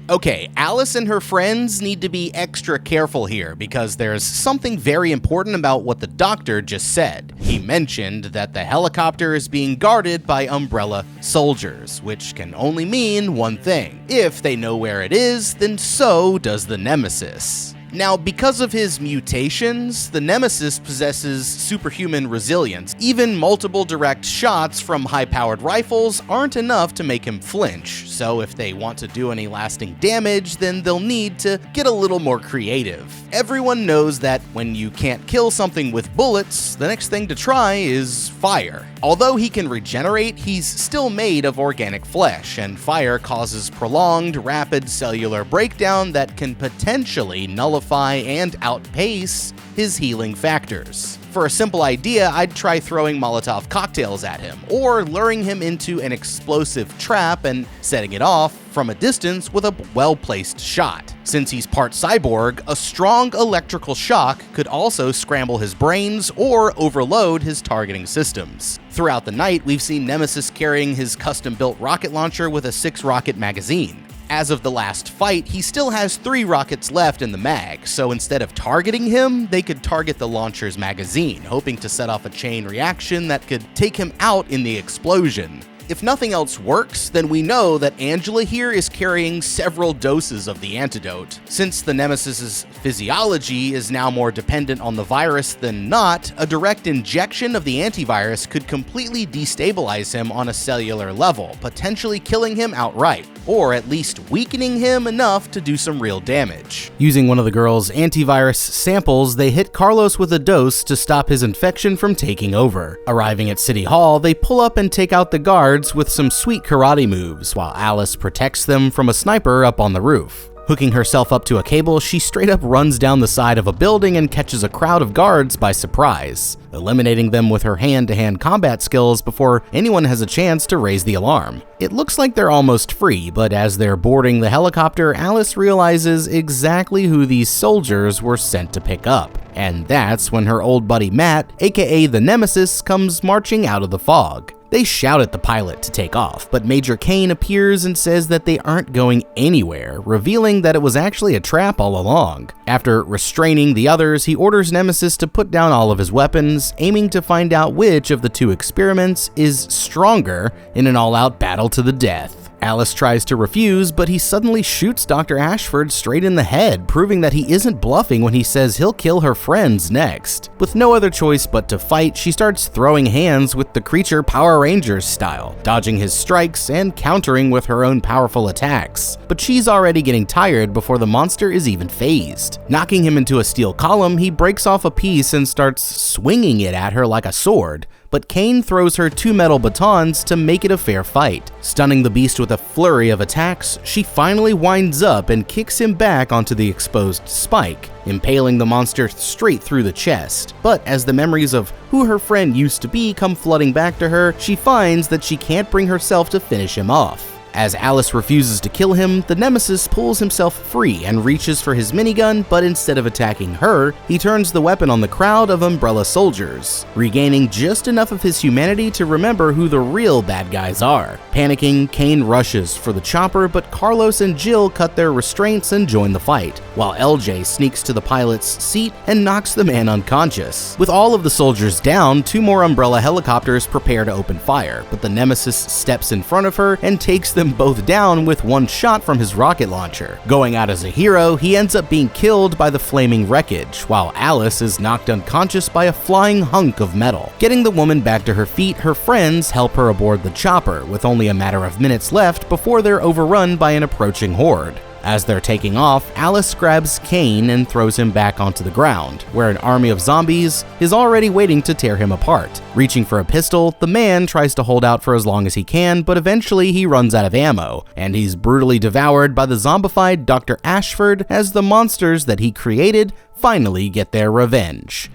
Okay, Alice and her friends need to be extra careful here because there's something very important about what the doctor just said. He mentioned that the helicopter is being guarded by Umbrella soldiers, which can only mean one thing. If they know where it is, then so does the Nemesis. Now, because of his mutations, the Nemesis possesses superhuman resilience. Even multiple direct shots from high-powered rifles aren't enough to make him flinch, so if they want to do any lasting damage, then they'll need to get a little more creative. Everyone knows that when you can't kill something with bullets, the next thing to try is fire. Although he can regenerate, he's still made of organic flesh, and fire causes prolonged, rapid cellular breakdown that can potentially nullify and outpace his healing factors. For a simple idea, I'd try throwing Molotov cocktails at him, or luring him into an explosive trap and setting it off from a distance with a well-placed shot. Since he's part cyborg, a strong electrical shock could also scramble his brains or overload his targeting systems. Throughout the night, we've seen Nemesis carrying his custom-built rocket launcher with a 6-rocket magazine. As of the last fight, he still has 3 rockets left in the mag, so instead of targeting him, they could target the launcher's magazine, hoping to set off a chain reaction that could take him out in the explosion. if nothing else works, then we know that Angela here is carrying several doses of the antidote. Since the Nemesis's physiology is now more dependent on the virus than not, a direct injection of the antivirus could completely destabilize him on a cellular level, potentially killing him outright, or at least weakening him enough to do some real damage. Using one of the girl's antivirus samples, they hit Carlos with a dose to stop his infection from taking over. Arriving at City Hall, they pull up and take out the guards with some sweet karate moves, while Alice protects them from a sniper up on the roof. Hooking herself up to a cable, she straight up runs down the side of a building and catches a crowd of guards by surprise, eliminating them with her hand-to-hand combat skills before anyone has a chance to raise the alarm. It looks like they're almost free, but as they're boarding the helicopter, Alice realizes exactly who these soldiers were sent to pick up. And that's when her old buddy Matt, aka the Nemesis, comes marching out of the fog. They shout at the pilot to take off, but Major Kane appears and says that they aren't going anywhere, revealing that it was actually a trap all along. After restraining the others, he orders Nemesis to put down all of his weapons, aiming to find out which of the two experiments is stronger in an all-out battle to the death. Alice tries to refuse, but he suddenly shoots Dr. Ashford straight in the head, proving that he isn't bluffing when he says he'll kill her friends next. With no other choice but to fight, she starts throwing hands with the creature Power Rangers style, dodging his strikes and countering with her own powerful attacks. But she's already getting tired before the monster is even phased. Knocking him into a steel column, he breaks off a piece and starts swinging it at her like a sword. But Kane throws her 2 metal batons to make it a fair fight. Stunning the beast with a flurry of attacks, she finally winds up and kicks him back onto the exposed spike, impaling the monster straight through the chest. But as the memories of who her friend used to be come flooding back to her, she finds that she can't bring herself to finish him off. As Alice refuses to kill him, the Nemesis pulls himself free and reaches for his minigun, but instead of attacking her, he turns the weapon on the crowd of Umbrella soldiers, regaining just enough of his humanity to remember who the real bad guys are. Panicking, Kane rushes for the chopper, but Carlos and Jill cut their restraints and join the fight, while LJ sneaks to the pilot's seat and knocks the man unconscious. With all of the soldiers down, 2 more Umbrella helicopters prepare to open fire, but the Nemesis steps in front of her and takes them both down with one shot from his rocket launcher. Going out as a hero, he ends up being killed by the flaming wreckage, while Alice is knocked unconscious by a flying hunk of metal. Getting the woman back to her feet, her friends help her aboard the chopper, with only a matter of minutes left before they're overrun by an approaching horde. As they're taking off, Alice grabs Kane and throws him back onto the ground, where an army of zombies is already waiting to tear him apart. Reaching for a pistol, the man tries to hold out for as long as he can, but eventually he runs out of ammo, and he's brutally devoured by the zombified Dr. Ashford as the monsters that he created finally get their revenge.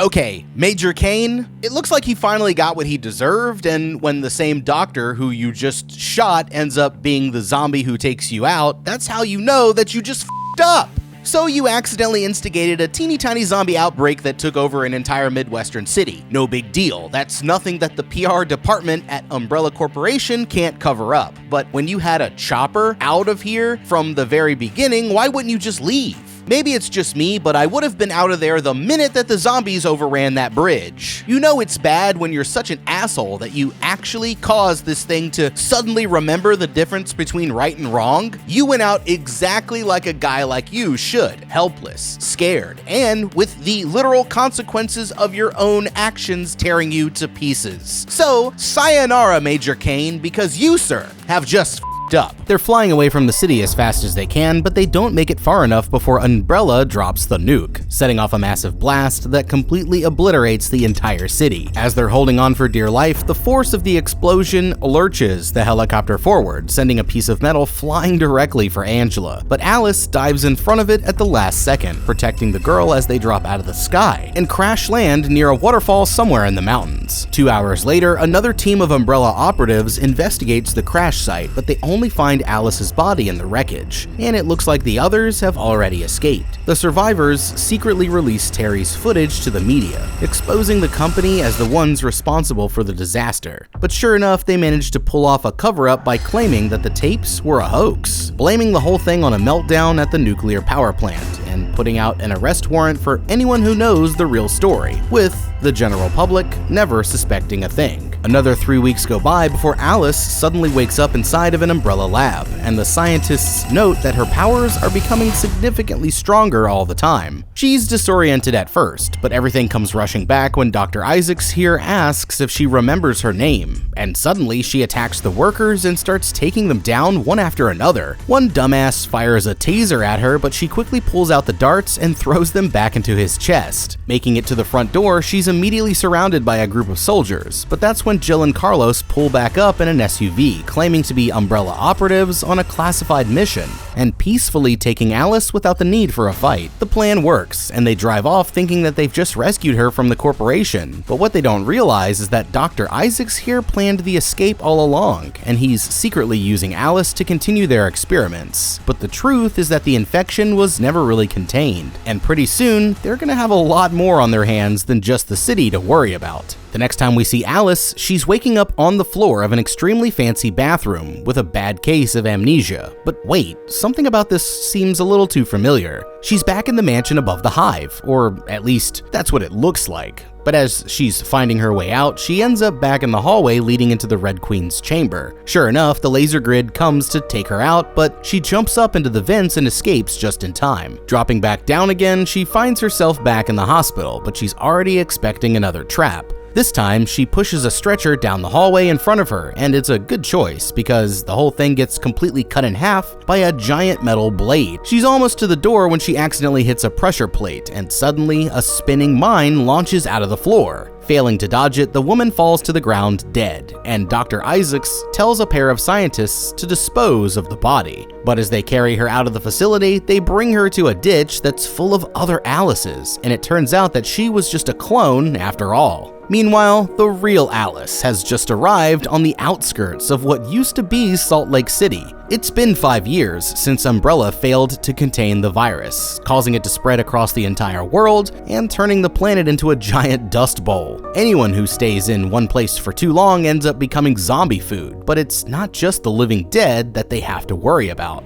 Okay, Major Kane, it looks like he finally got what he deserved, and when the same doctor who you just shot ends up being the zombie who takes you out, that's how you know that you just f***ed up. So you accidentally instigated a teeny tiny zombie outbreak that took over an entire Midwestern city. No big deal. That's nothing that the PR department at Umbrella Corporation can't cover up. But when you had a chopper out of here from the very beginning, why wouldn't you just leave? Maybe it's just me, but I would have been out of there the minute that the zombies overran that bridge. You know it's bad when you're such an asshole that you actually caused this thing to suddenly remember the difference between right and wrong. You went out exactly like a guy like you should, helpless, scared, and with the literal consequences of your own actions tearing you to pieces. So, sayonara, Major Kane, because you, sir, have just up. They're flying away from the city as fast as they can, but they don't make it far enough before Umbrella drops the nuke, setting off a massive blast that completely obliterates the entire city. As they're holding on for dear life, the force of the explosion lurches the helicopter forward, sending a piece of metal flying directly for Angela. But Alice dives in front of it at the last second, protecting the girl as they drop out of the sky, and crash land near a waterfall somewhere in the mountains. 2 hours later, another team of Umbrella operatives investigates the crash site, but they only find Alice's body in the wreckage, and it looks like the others have already escaped. The survivors secretly release Terry's footage to the media, exposing the company as the ones responsible for the disaster. But sure enough, they managed to pull off a cover-up by claiming that the tapes were a hoax, blaming the whole thing on a meltdown at the nuclear power plant, and putting out an arrest warrant for anyone who knows the real story, with the general public never suspecting a thing. Another 3 weeks go by before Alice suddenly wakes up inside of an Umbrella lab, and the scientists note that her powers are becoming significantly stronger all the time. She's disoriented at first, but everything comes rushing back when Dr. Isaacs here asks if she remembers her name, and suddenly she attacks the workers and starts taking them down one after another. One dumbass fires a taser at her, but she quickly pulls out the darts and throws them back into his chest. Making it to the front door, she's immediately surrounded by a group of soldiers, but that's when Jill and Carlos pull back up in an SUV, claiming to be Umbrella operatives on a classified mission, and peacefully taking Alice without the need for a fight. The plan works, and they drive off thinking that they've just rescued her from the corporation, but what they don't realize is that Dr. Isaacs here planned the escape all along, and he's secretly using Alice to continue their experiments. But the truth is that the infection was never really contained, and pretty soon, they're gonna have a lot more on their hands than just the city to worry about. The next time we see Alice, she's waking up on the floor of an extremely fancy bathroom with a bad case of amnesia. But wait, something about this seems a little too familiar. She's back in the mansion above the Hive, or at least that's what it looks like. But as she's finding her way out, she ends up back in the hallway leading into the Red Queen's chamber. Sure enough, the laser grid comes to take her out, but she jumps up into the vents and escapes just in time. Dropping back down again, she finds herself back in the hospital, but she's already expecting another trap. This time, she pushes a stretcher down the hallway in front of her, and it's a good choice because the whole thing gets completely cut in half by a giant metal blade. She's almost to the door when she accidentally hits a pressure plate, and suddenly a spinning mine launches out of the floor. Failing to dodge it, the woman falls to the ground dead, and Dr. Isaacs tells a pair of scientists to dispose of the body. But as they carry her out of the facility, they bring her to a ditch that's full of other Alices, and it turns out that she was just a clone after all. Meanwhile, the real Alice has just arrived on the outskirts of what used to be Salt Lake City. It's been 5 years since Umbrella failed to contain the virus, causing it to spread across the entire world and turning the planet into a giant dust bowl. Anyone who stays in one place for too long ends up becoming zombie food, but it's not just the living dead that they have to worry about.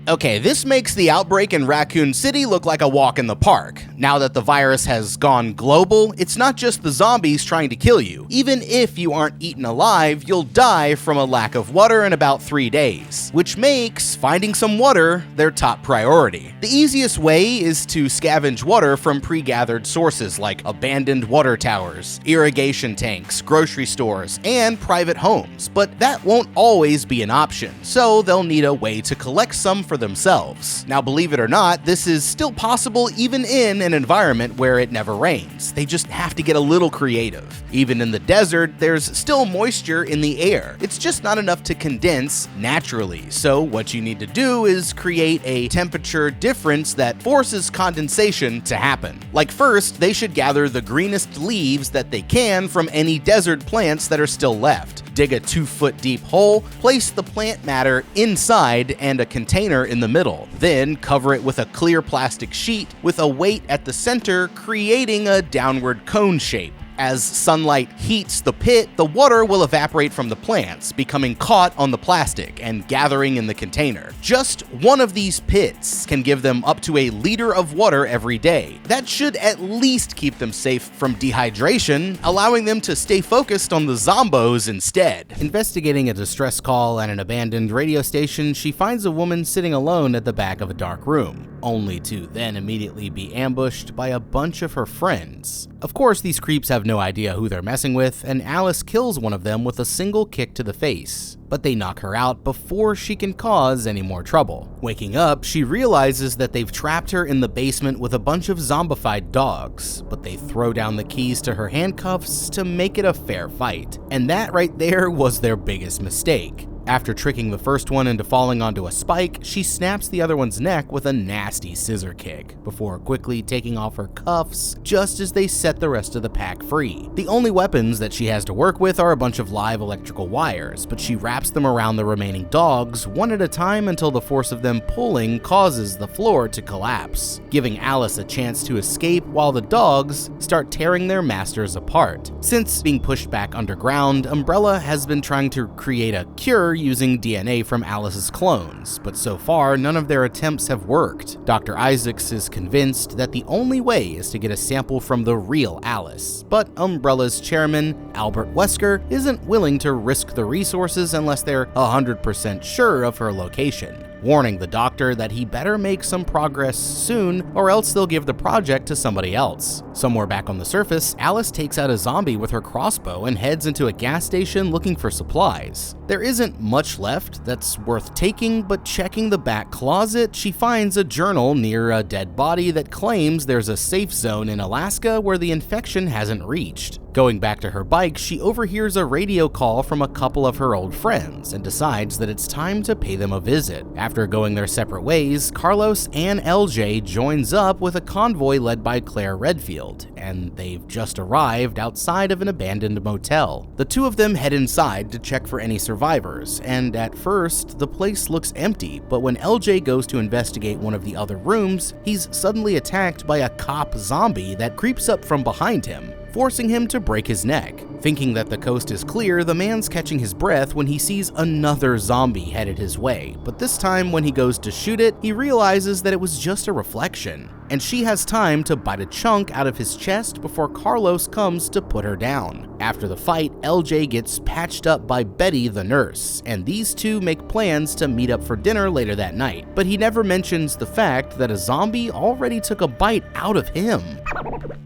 Okay, this makes the outbreak in Raccoon City look like a walk in the park. Now that the virus has gone global, it's not just the zombies trying to kill you. Even if you aren't eaten alive, you'll die from a lack of water in about 3 days, which makes finding some water their top priority. The easiest way is to scavenge water from pre-gathered sources like abandoned water towers, irrigation tanks, grocery stores, and private homes, but that won't always be an option, so they'll need a way to collect some for themselves. Now, believe it or not, this is still possible even in an environment where it never rains. They just have to get a little creative. Even in the desert, there's still moisture in the air. It's just not enough to condense naturally. So what you need to do is create a temperature difference that forces condensation to happen. Like first, they should gather the greenest leaves that they can from any desert plants that are still left. Dig a 2-foot deep hole, place the plant matter inside and a container in the middle. Then cover it with a clear plastic sheet with a weight at the center, creating a downward cone shape. As sunlight heats the pit, the water will evaporate from the plants, becoming caught on the plastic and gathering in the container. Just one of these pits can give them up to a liter of water every day. That should at least keep them safe from dehydration, allowing them to stay focused on the zombos instead. Investigating a distress call at an abandoned radio station, she finds a woman sitting alone at the back of a dark room, only to then immediately be ambushed by a bunch of her friends. Of course, these creeps have no idea who they're messing with, and Alice kills one of them with a single kick to the face, but they knock her out before she can cause any more trouble. Waking up, she realizes that they've trapped her in the basement with a bunch of zombified dogs, but they throw down the keys to her handcuffs to make it a fair fight. And that right there was their biggest mistake. After tricking the first one into falling onto a spike, she snaps the other one's neck with a nasty scissor kick, before quickly taking off her cuffs just as they set the rest of the pack free. The only weapons that she has to work with are a bunch of live electrical wires, but she wraps them around the remaining dogs one at a time until the force of them pulling causes the floor to collapse, giving Alice a chance to escape while the dogs start tearing their masters apart. Since being pushed back underground, Umbrella has been trying to create a cure using DNA from Alice's clones, but so far none of their attempts have worked. Dr. Isaacs is convinced that the only way is to get a sample from the real Alice, but Umbrella's chairman, Albert Wesker, isn't willing to risk the resources unless they're 100% sure of her location, warning the doctor that he better make some progress soon or else they'll give the project to somebody else. Somewhere back on the surface, Alice takes out a zombie with her crossbow and heads into a gas station looking for supplies. There isn't much left that's worth taking, but checking the back closet, she finds a journal near a dead body that claims there's a safe zone in Alaska where the infection hasn't reached. Going back to her bike, she overhears a radio call from a couple of her old friends and decides that it's time to pay them a visit. After going their separate ways, Carlos and LJ joins up with a convoy led by Claire Redfield, and they've just arrived outside of an abandoned motel. The two of them head inside to check for any survivors, and at first, the place looks empty, but when LJ goes to investigate one of the other rooms, he's suddenly attacked by a cop zombie that creeps up from behind him, forcing him to break his neck. Thinking that the coast is clear, the man's catching his breath when he sees another zombie headed his way, but this time when he goes to shoot it, he realizes that it was just a reflection, and she has time to bite a chunk out of his chest before Carlos comes to put her down. After the fight, LJ gets patched up by Betty the nurse, and these two make plans to meet up for dinner later that night, but he never mentions the fact that a zombie already took a bite out of him.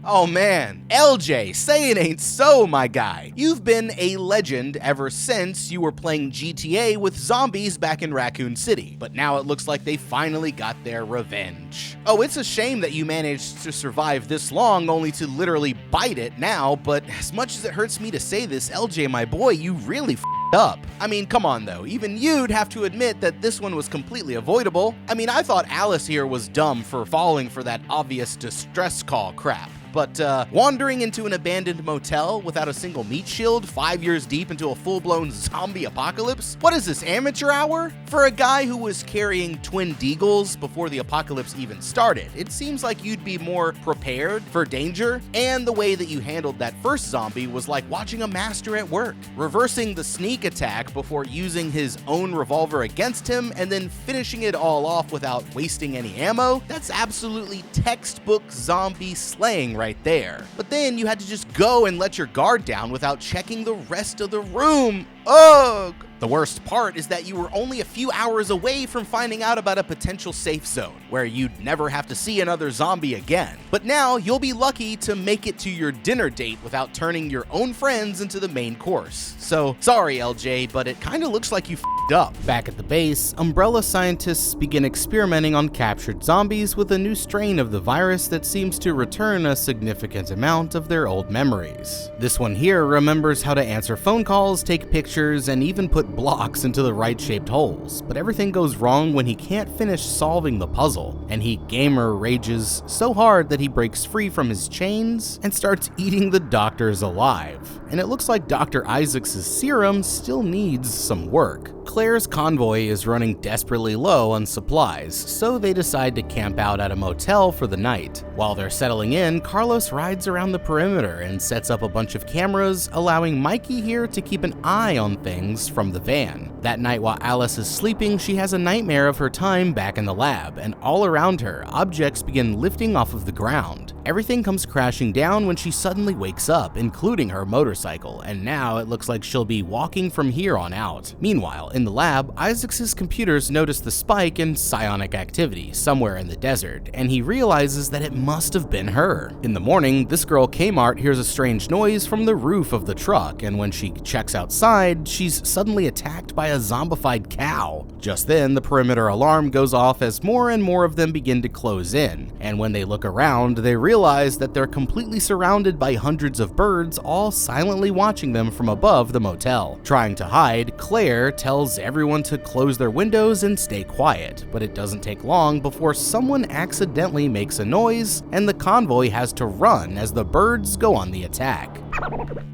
Oh man, LJ, say it ain't so, my guy. You've been a legend ever since you were playing GTA with zombies back in Raccoon City, but now it looks like they finally got their revenge. Oh, it's a shame that you managed to survive this long only to literally bite it now, but as much as it hurts me to say this, LJ, my boy, you really f***ed up. I mean, come on though, even you'd have to admit that this one was completely avoidable. I mean, I thought Alice here was dumb for falling for that obvious distress call crap. But wandering into an abandoned motel without a single meat shield 5 years deep into a full-blown zombie apocalypse? What is this, amateur hour? For a guy who was carrying twin deagles before the apocalypse even started, it seems like you'd be more prepared for danger, and the way that you handled that first zombie was like watching a master at work, reversing the sneak attack before using his own revolver against him and then finishing it all off without wasting any ammo. That's absolutely textbook zombie slaying right there. But then you had to just go and let your guard down without checking the rest of the room. Ugh! The worst part is that you were only a few hours away from finding out about a potential safe zone, where you'd never have to see another zombie again. But now you'll be lucky to make it to your dinner date without turning your own friends into the main course. So, sorry LJ, but it kinda looks like you f***ed up. Back at the base, Umbrella scientists begin experimenting on captured zombies with a new strain of the virus that seems to return a significant amount of their old memories. This one here remembers how to answer phone calls, take pictures, and even put blocks into the right-shaped holes, but everything goes wrong when he can't finish solving the puzzle, and he gamer rages so hard that he breaks free from his chains and starts eating the doctors alive. And it looks like Dr. Isaacs' serum still needs some work. Claire's convoy is running desperately low on supplies, so they decide to camp out at a motel for the night. While they're settling in, Carlos rides around the perimeter and sets up a bunch of cameras, allowing Mikey here to keep an eye on things from the van. That night while Alice is sleeping, she has a nightmare of her time back in the lab, and all around her, objects begin lifting off of the ground. Everything comes crashing down when she suddenly wakes up, including her motorcycle, and now it looks like she'll be walking from here on out. Meanwhile, in the lab, Isaacs' computers notice the spike in psionic activity somewhere in the desert, and he realizes that it must have been her. In the morning, this girl Kmart hears a strange noise from the roof of the truck, and when she checks outside, she's suddenly attacked by a zombified cow. Just then, the perimeter alarm goes off as more and more of them begin to close in, and when they look around, they realize that they're completely surrounded by hundreds of birds, all silently watching them from above the motel. Trying to hide, Claire tells everyone to close their windows and stay quiet, but it doesn't take long before someone accidentally makes a noise, and the convoy has to run as the birds go on the attack.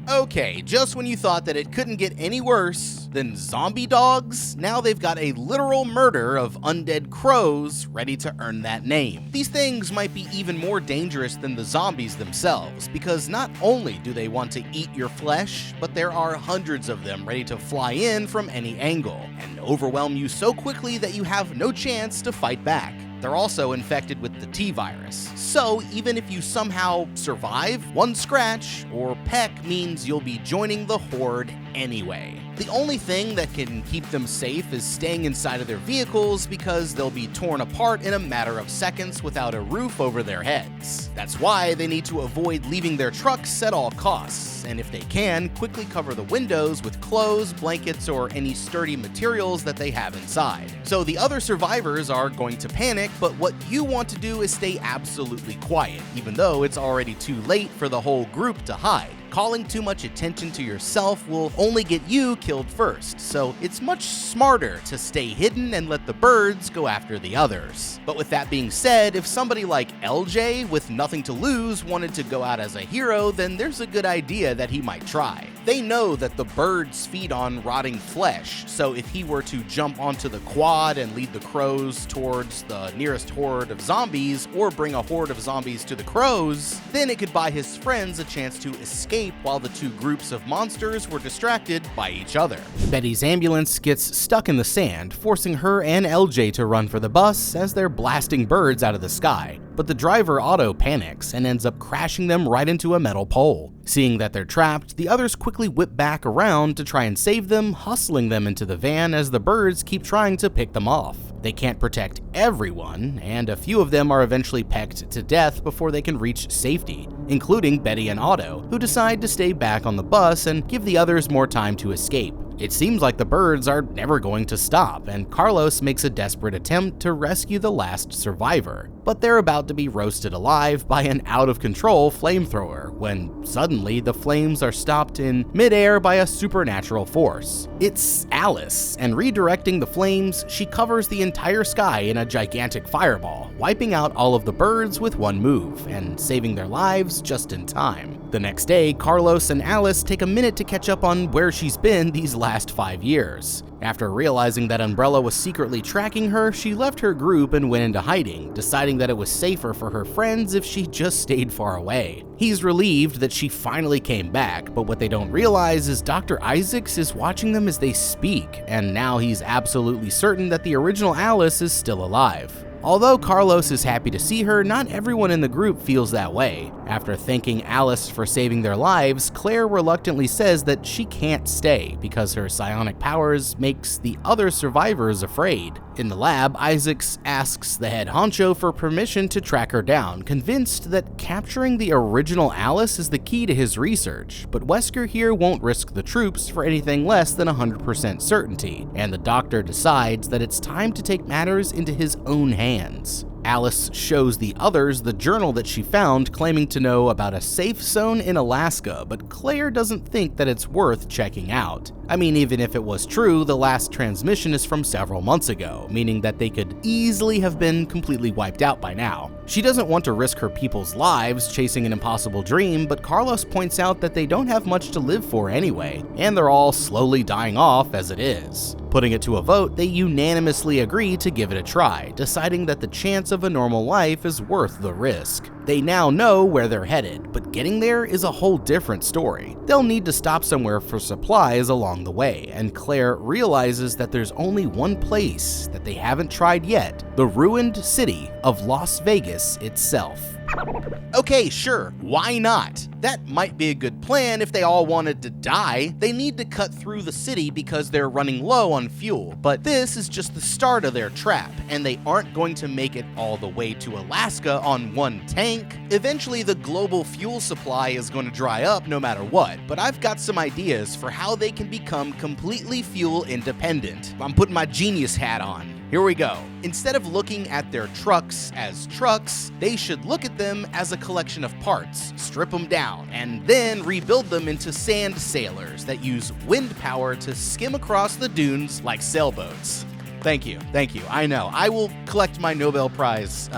Okay, just when you thought that it couldn't get any worse than zombie dogs, now they've got a literal murder of undead crows ready to earn that name. These things might be even more dangerous than the zombies themselves, because not only do they want to eat your flesh, but there are hundreds of them ready to fly in from any angle and overwhelm you so quickly that you have no chance to fight back. They're also infected with the T-virus, so even if you somehow survive, one scratch or peck means you'll be joining the horde anyway. The only thing that can keep them safe is staying inside of their vehicles, because they'll be torn apart in a matter of seconds without a roof over their heads. That's why they need to avoid leaving their trucks at all costs, and if they can, quickly cover the windows with clothes, blankets, or any sturdy materials that they have inside. So the other survivors are going to panic, but what you want to do is stay absolutely quiet, even though it's already too late for the whole group to hide. Calling too much attention to yourself will only get you killed first, so it's much smarter to stay hidden and let the birds go after the others. But with that being said, if somebody like LJ with nothing to lose wanted to go out as a hero, then there's a good idea that he might try. They know that the birds feed on rotting flesh, so if he were to jump onto the quad and lead the crows towards the nearest horde of zombies, or bring a horde of zombies to the crows, then it could buy his friends a chance to escape while the two groups of monsters were distracted by each other. Betty's ambulance gets stuck in the sand, forcing her and LJ to run for the bus as they're blasting birds out of the sky. But the driver Otto panics and ends up crashing them right into a metal pole. Seeing that they're trapped, the others quickly whip back around to try and save them, hustling them into the van as the birds keep trying to pick them off. They can't protect everyone, and a few of them are eventually pecked to death before they can reach safety, including Betty and Otto, who decide to stay back on the bus and give the others more time to escape. It seems like the birds are never going to stop, and Carlos makes a desperate attempt to rescue the last survivor, but they're about to be roasted alive by an out-of-control flamethrower, when suddenly the flames are stopped in midair by a supernatural force. It's Alice, and redirecting the flames, she covers the entire sky in a gigantic fireball, wiping out all of the birds with one move, and saving their lives just in time. The next day, Carlos and Alice take a minute to catch up on where she's been these last 5 years. After realizing that Umbrella was secretly tracking her, she left her group and went into hiding, deciding that it was safer for her friends if she just stayed far away. He's relieved that she finally came back, but what they don't realize is Dr. Isaacs is watching them as they speak, and now he's absolutely certain that the original Alice is still alive. Although Carlos is happy to see her, not everyone in the group feels that way. After thanking Alice for saving their lives, Claire reluctantly says that she can't stay because her psionic powers makes the other survivors afraid. In the lab, Isaacs asks the head honcho for permission to track her down, convinced that capturing the original Alice is the key to his research, but Wesker here won't risk the troops for anything less than 100% certainty, and the doctor decides that it's time to take matters into his own hands. Alice shows the others the journal that she found, claiming to know about a safe zone in Alaska, but Claire doesn't think that it's worth checking out. I mean, even if it was true, the last transmission is from several months ago, meaning that they could easily have been completely wiped out by now. She doesn't want to risk her people's lives chasing an impossible dream, but Carlos points out that they don't have much to live for anyway, and they're all slowly dying off as it is. Putting it to a vote, they unanimously agree to give it a try, deciding that the chance of a normal life is worth the risk. They now know where they're headed, but getting there is a whole different story. They'll need to stop somewhere for supplies along the way, and Claire realizes that there's only one place that they haven't tried yet: the ruined city of Las Vegas itself. Okay, sure, why not? That might be a good plan if they all wanted to die. They need to cut through the city because they're running low on fuel, but this is just the start of their trap, and they aren't going to make it all the way to Alaska on one tank. Eventually, the global fuel supply is going to dry up no matter what, but I've got some ideas for how they can become completely fuel independent. I'm putting my genius hat on. Here we go. Instead of looking at their trucks as trucks, they should look at them as a collection of parts, strip them down, and then rebuild them into sand sailors that use wind power to skim across the dunes like sailboats. Thank you. I know. I will collect my Nobel Prize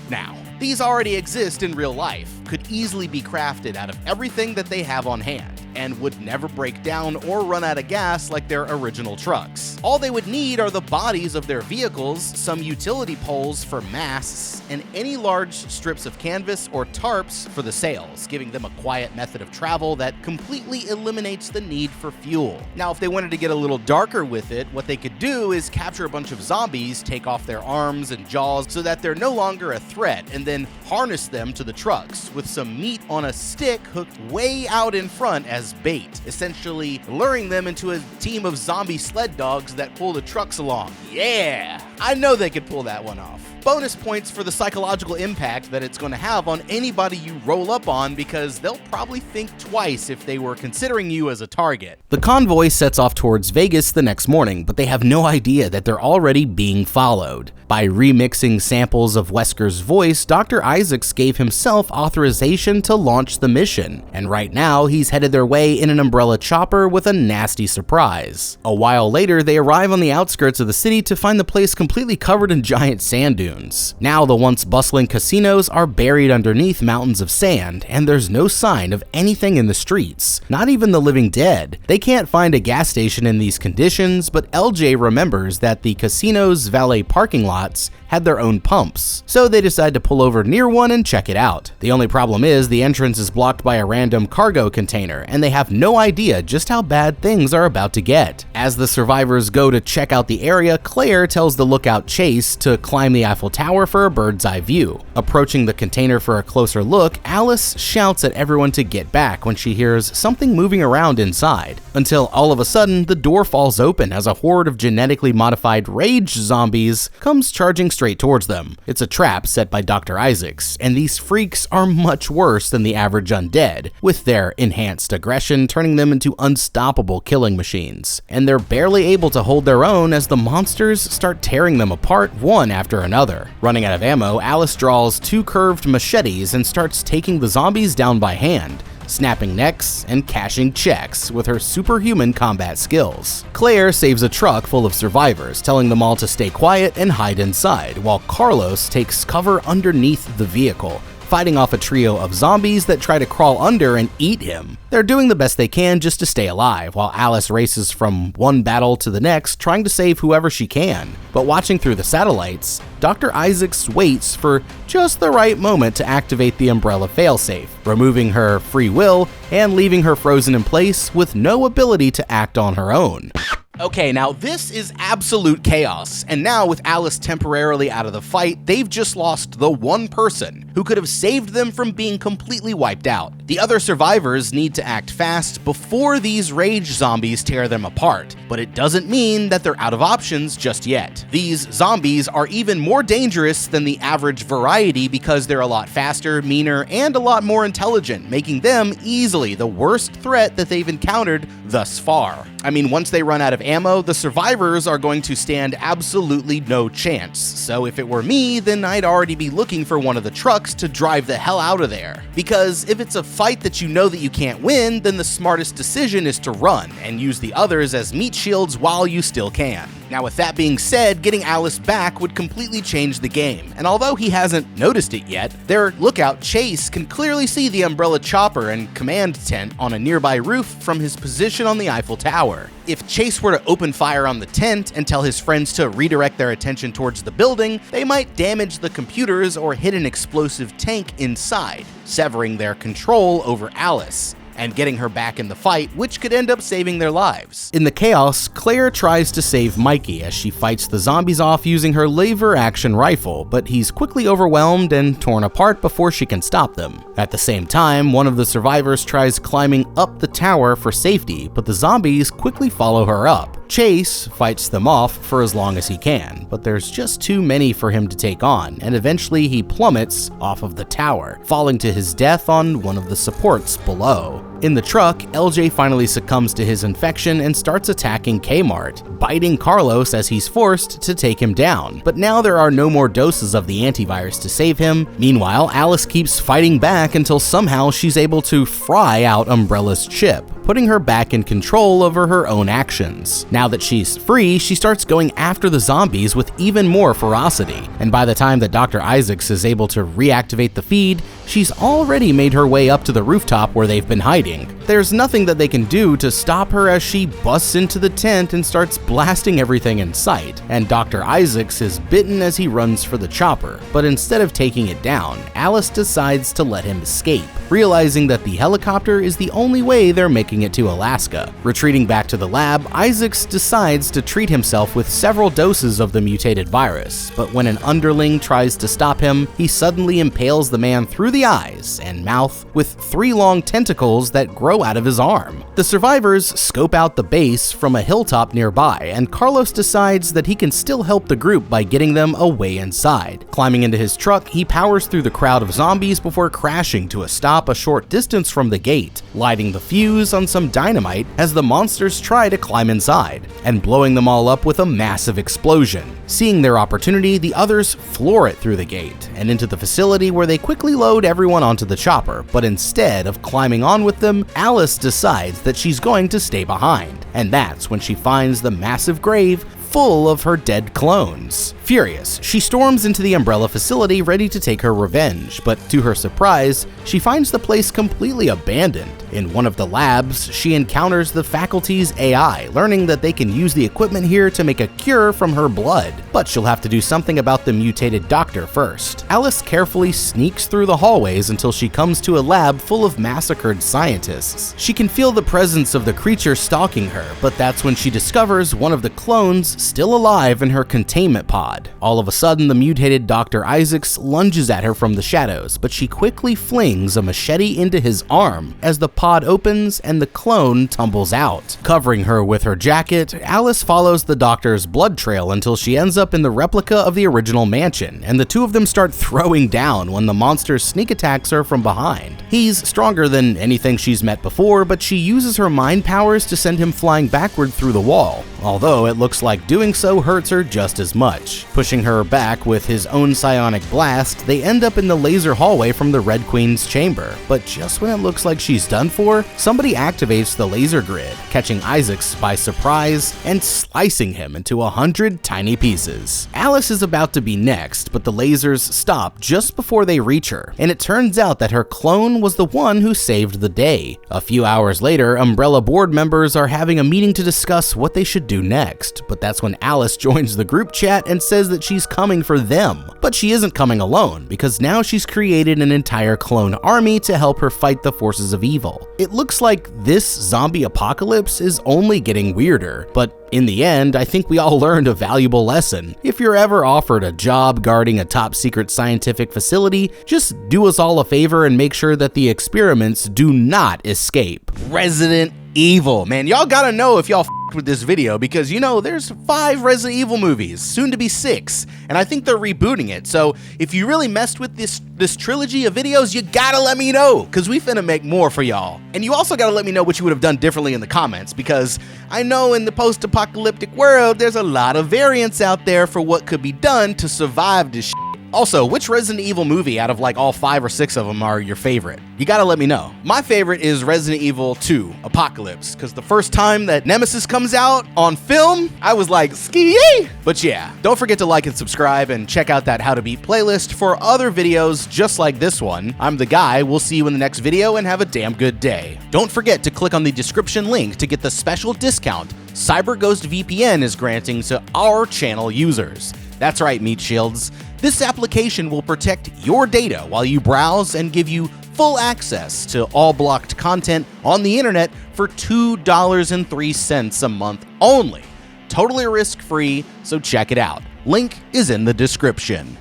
now. These already exist in real life, could easily be crafted out of everything that they have on hand, and would never break down or run out of gas like their original trucks. All they would need are the bodies of their vehicles, some utility poles for masts, and any large strips of canvas or tarps for the sails, giving them a quiet method of travel that completely eliminates the need for fuel. Now, if they wanted to get a little darker with it, what they could do is capture a bunch of zombies, take off their arms and jaws so that they're no longer a threat, and then harness them to the trucks with some meat on a stick hooked way out in front as bait, essentially luring them into a team of zombie sled dogs that pull the trucks along. Yeah! I know they could pull that one off. Bonus points for the psychological impact that it's going to have on anybody you roll up on, because they'll probably think twice if they were considering you as a target. The convoy sets off towards Vegas the next morning, but they have no idea that they're already being followed. By remixing samples of Wesker's voice, Dr. Isaacs gave himself authorization to launch the mission, and right now he's headed their way in an umbrella chopper with a nasty surprise. A while later, they arrive on the outskirts of the city to find the place completely covered in giant sand dunes. Now the once bustling casinos are buried underneath mountains of sand, and there's no sign of anything in the streets, not even the living dead. They can't find a gas station in these conditions, but LJ remembers that the casino's valet parking lots had their own pumps, so they decide to pull over near one and check it out. The only problem is the entrance is blocked by a random cargo container, and they have no idea just how bad things are about to get. As the survivors go to check out the area, Claire tells the lookout Chase to climb the Eiffel Tower for a bird's eye view. Approaching the container for a closer look, Alice shouts at everyone to get back when she hears something moving around inside, until all of a sudden the door falls open as a horde of genetically modified rage zombies comes charging straight towards them. It's a trap set by Dr. Isaacs, and these freaks are much worse than the average undead, with their enhanced aggression turning them into unstoppable killing machines. And they're barely able to hold their own as the monsters start tearing them apart one after another. Running out of ammo, Alice draws two curved machetes and starts taking the zombies down by hand, snapping necks and cashing checks with her superhuman combat skills. Claire saves a truck full of survivors, telling them all to stay quiet and hide inside, while Carlos takes cover underneath the vehicle, fighting off a trio of zombies that try to crawl under and eat him. They're doing the best they can just to stay alive, while Alice races from one battle to the next, trying to save whoever she can. But watching through the satellites, Dr. Isaacs waits for just the right moment to activate the umbrella failsafe, removing her free will and leaving her frozen in place with no ability to act on her own. Okay, now this is absolute chaos, and now with Alice temporarily out of the fight, they've just lost the one person who could have saved them from being completely wiped out. The other survivors need to act fast before these rage zombies tear them apart, but it doesn't mean that they're out of options just yet. These zombies are even more dangerous than the average variety because they're a lot faster, meaner, and a lot more intelligent, making them easily the worst threat that they've encountered thus far. I mean, once they run out of ammo, the survivors are going to stand absolutely no chance. So if it were me, then I'd already be looking for one of the trucks to drive the hell out of there. Because if it's a fight that you know that you can't win, then the smartest decision is to run and use the others as meat shields while you still can. Now, with that being said, getting Alice back would completely change the game, and although he hasn't noticed it yet, their lookout Chase can clearly see the umbrella chopper and command tent on a nearby roof from his position on the Eiffel Tower. If Chase were to open fire on the tent and tell his friends to redirect their attention towards the building, they might damage the computers or hit an explosive tank inside, severing their control over Alice and getting her back in the fight, which could end up saving their lives. In the chaos, Claire tries to save Mikey as she fights the zombies off using her lever-action rifle, but he's quickly overwhelmed and torn apart before she can stop them. At the same time, one of the survivors tries climbing up the tower for safety, but the zombies quickly follow her up. Chase fights them off for as long as he can, but there's just too many for him to take on, and eventually he plummets off of the tower, falling to his death on one of the supports below. In the truck, LJ finally succumbs to his infection and starts attacking Kmart, biting Carlos as he's forced to take him down. But now there are no more doses of the antivirus to save him. Meanwhile, Alice keeps fighting back until somehow she's able to fry out Umbrella's chip, putting her back in control over her own actions. Now that she's free, she starts going after the zombies with even more ferocity, and by the time that Dr. Isaacs is able to reactivate the feed, she's already made her way up to the rooftop where they've been hiding. There's nothing that they can do to stop her as she busts into the tent and starts blasting everything in sight, and Dr. Isaacs is bitten as he runs for the chopper, but instead of taking it down, Alice decides to let him escape, realizing that the helicopter is the only way they're making it to Alaska. Retreating back to the lab, Isaacs decides to treat himself with several doses of the mutated virus, but when an underling tries to stop him, he suddenly impales the man through the eyes and mouth with 3 long tentacles that grow out of his arm. The survivors scope out the base from a hilltop nearby, and Carlos decides that he can still help the group by getting them away inside. Climbing into his truck, he powers through the crowd of zombies before crashing to a stop a short distance from the gate, lighting the fuse on some dynamite as the monsters try to climb inside, and blowing them all up with a massive explosion. Seeing their opportunity, the others floor it through the gate and into the facility where they quickly load everyone onto the chopper, but instead of climbing on with them, Alice decides that she's going to stay behind, and that's when she finds the massive grave full of her dead clones. Furious, she storms into the Umbrella facility ready to take her revenge, but to her surprise, she finds the place completely abandoned. In one of the labs, she encounters the faculty's AI, learning that they can use the equipment here to make a cure from her blood, but she'll have to do something about the mutated doctor first. Alice carefully sneaks through the hallways until she comes to a lab full of massacred scientists. She can feel the presence of the creature stalking her, but that's when she discovers one of the clones still alive in her containment pod. All of a sudden, the mutated Dr. Isaacs lunges at her from the shadows, but she quickly flings a machete into his arm as the pod opens and the clone tumbles out. Covering her with her jacket, Alice follows the doctor's blood trail until she ends up in the replica of the original mansion, and the two of them start throwing down when the monster sneak attacks her from behind. He's stronger than anything she's met before, but she uses her mind powers to send him flying backward through the wall, although it looks like doing so hurts her just as much. Pushing her back with his own psionic blast, they end up in the laser hallway from the Red Queen's chamber, but just when it looks like she's done for, somebody activates the laser grid, catching Isaacs by surprise and slicing him into 100 tiny pieces. Alice is about to be next, but the lasers stop just before they reach her, and it turns out that her clone was the one who saved the day. A few hours later, Umbrella board members are having a meeting to discuss what they should do next, but that's when Alice joins the group chat and says that she's coming for them. But she isn't coming alone, because now she's created an entire clone army to help her fight the forces of evil. It looks like this zombie apocalypse is only getting weirder, but in the end, I think we all learned a valuable lesson. If you're ever offered a job guarding a top secret scientific facility, just do us all a favor and make sure that the experiments do not escape. Resident Evil. Man, y'all gotta know if y'all with this video, because you know there's 5 Resident Evil movies, soon to be 6, and I think they're rebooting it. So if you really messed with this trilogy of videos, you gotta let me know, because we finna make more for y'all. And you also gotta let me know what you would have done differently in the comments, because I know in the post-apocalyptic world there's a lot of variants out there for what could be done to survive this shit. Also, which Resident Evil movie out of like all 5 or 6 of them are your favorite? You gotta let me know. My favorite is Resident Evil 2, Apocalypse, because the first time that Nemesis comes out on film, I was like, ski-yee! But yeah, don't forget to like and subscribe and check out that How to Beat playlist for other videos just like this one. I'm the guy, we'll see you in the next video and have a damn good day. Don't forget to click on the description link to get the special discount CyberGhost VPN is granting to our channel users. That's right, Meat Shields. This application will protect your data while you browse and give you full access to all blocked content on the internet for $2.03 a month only. Totally risk-free, so check it out. Link is in the description.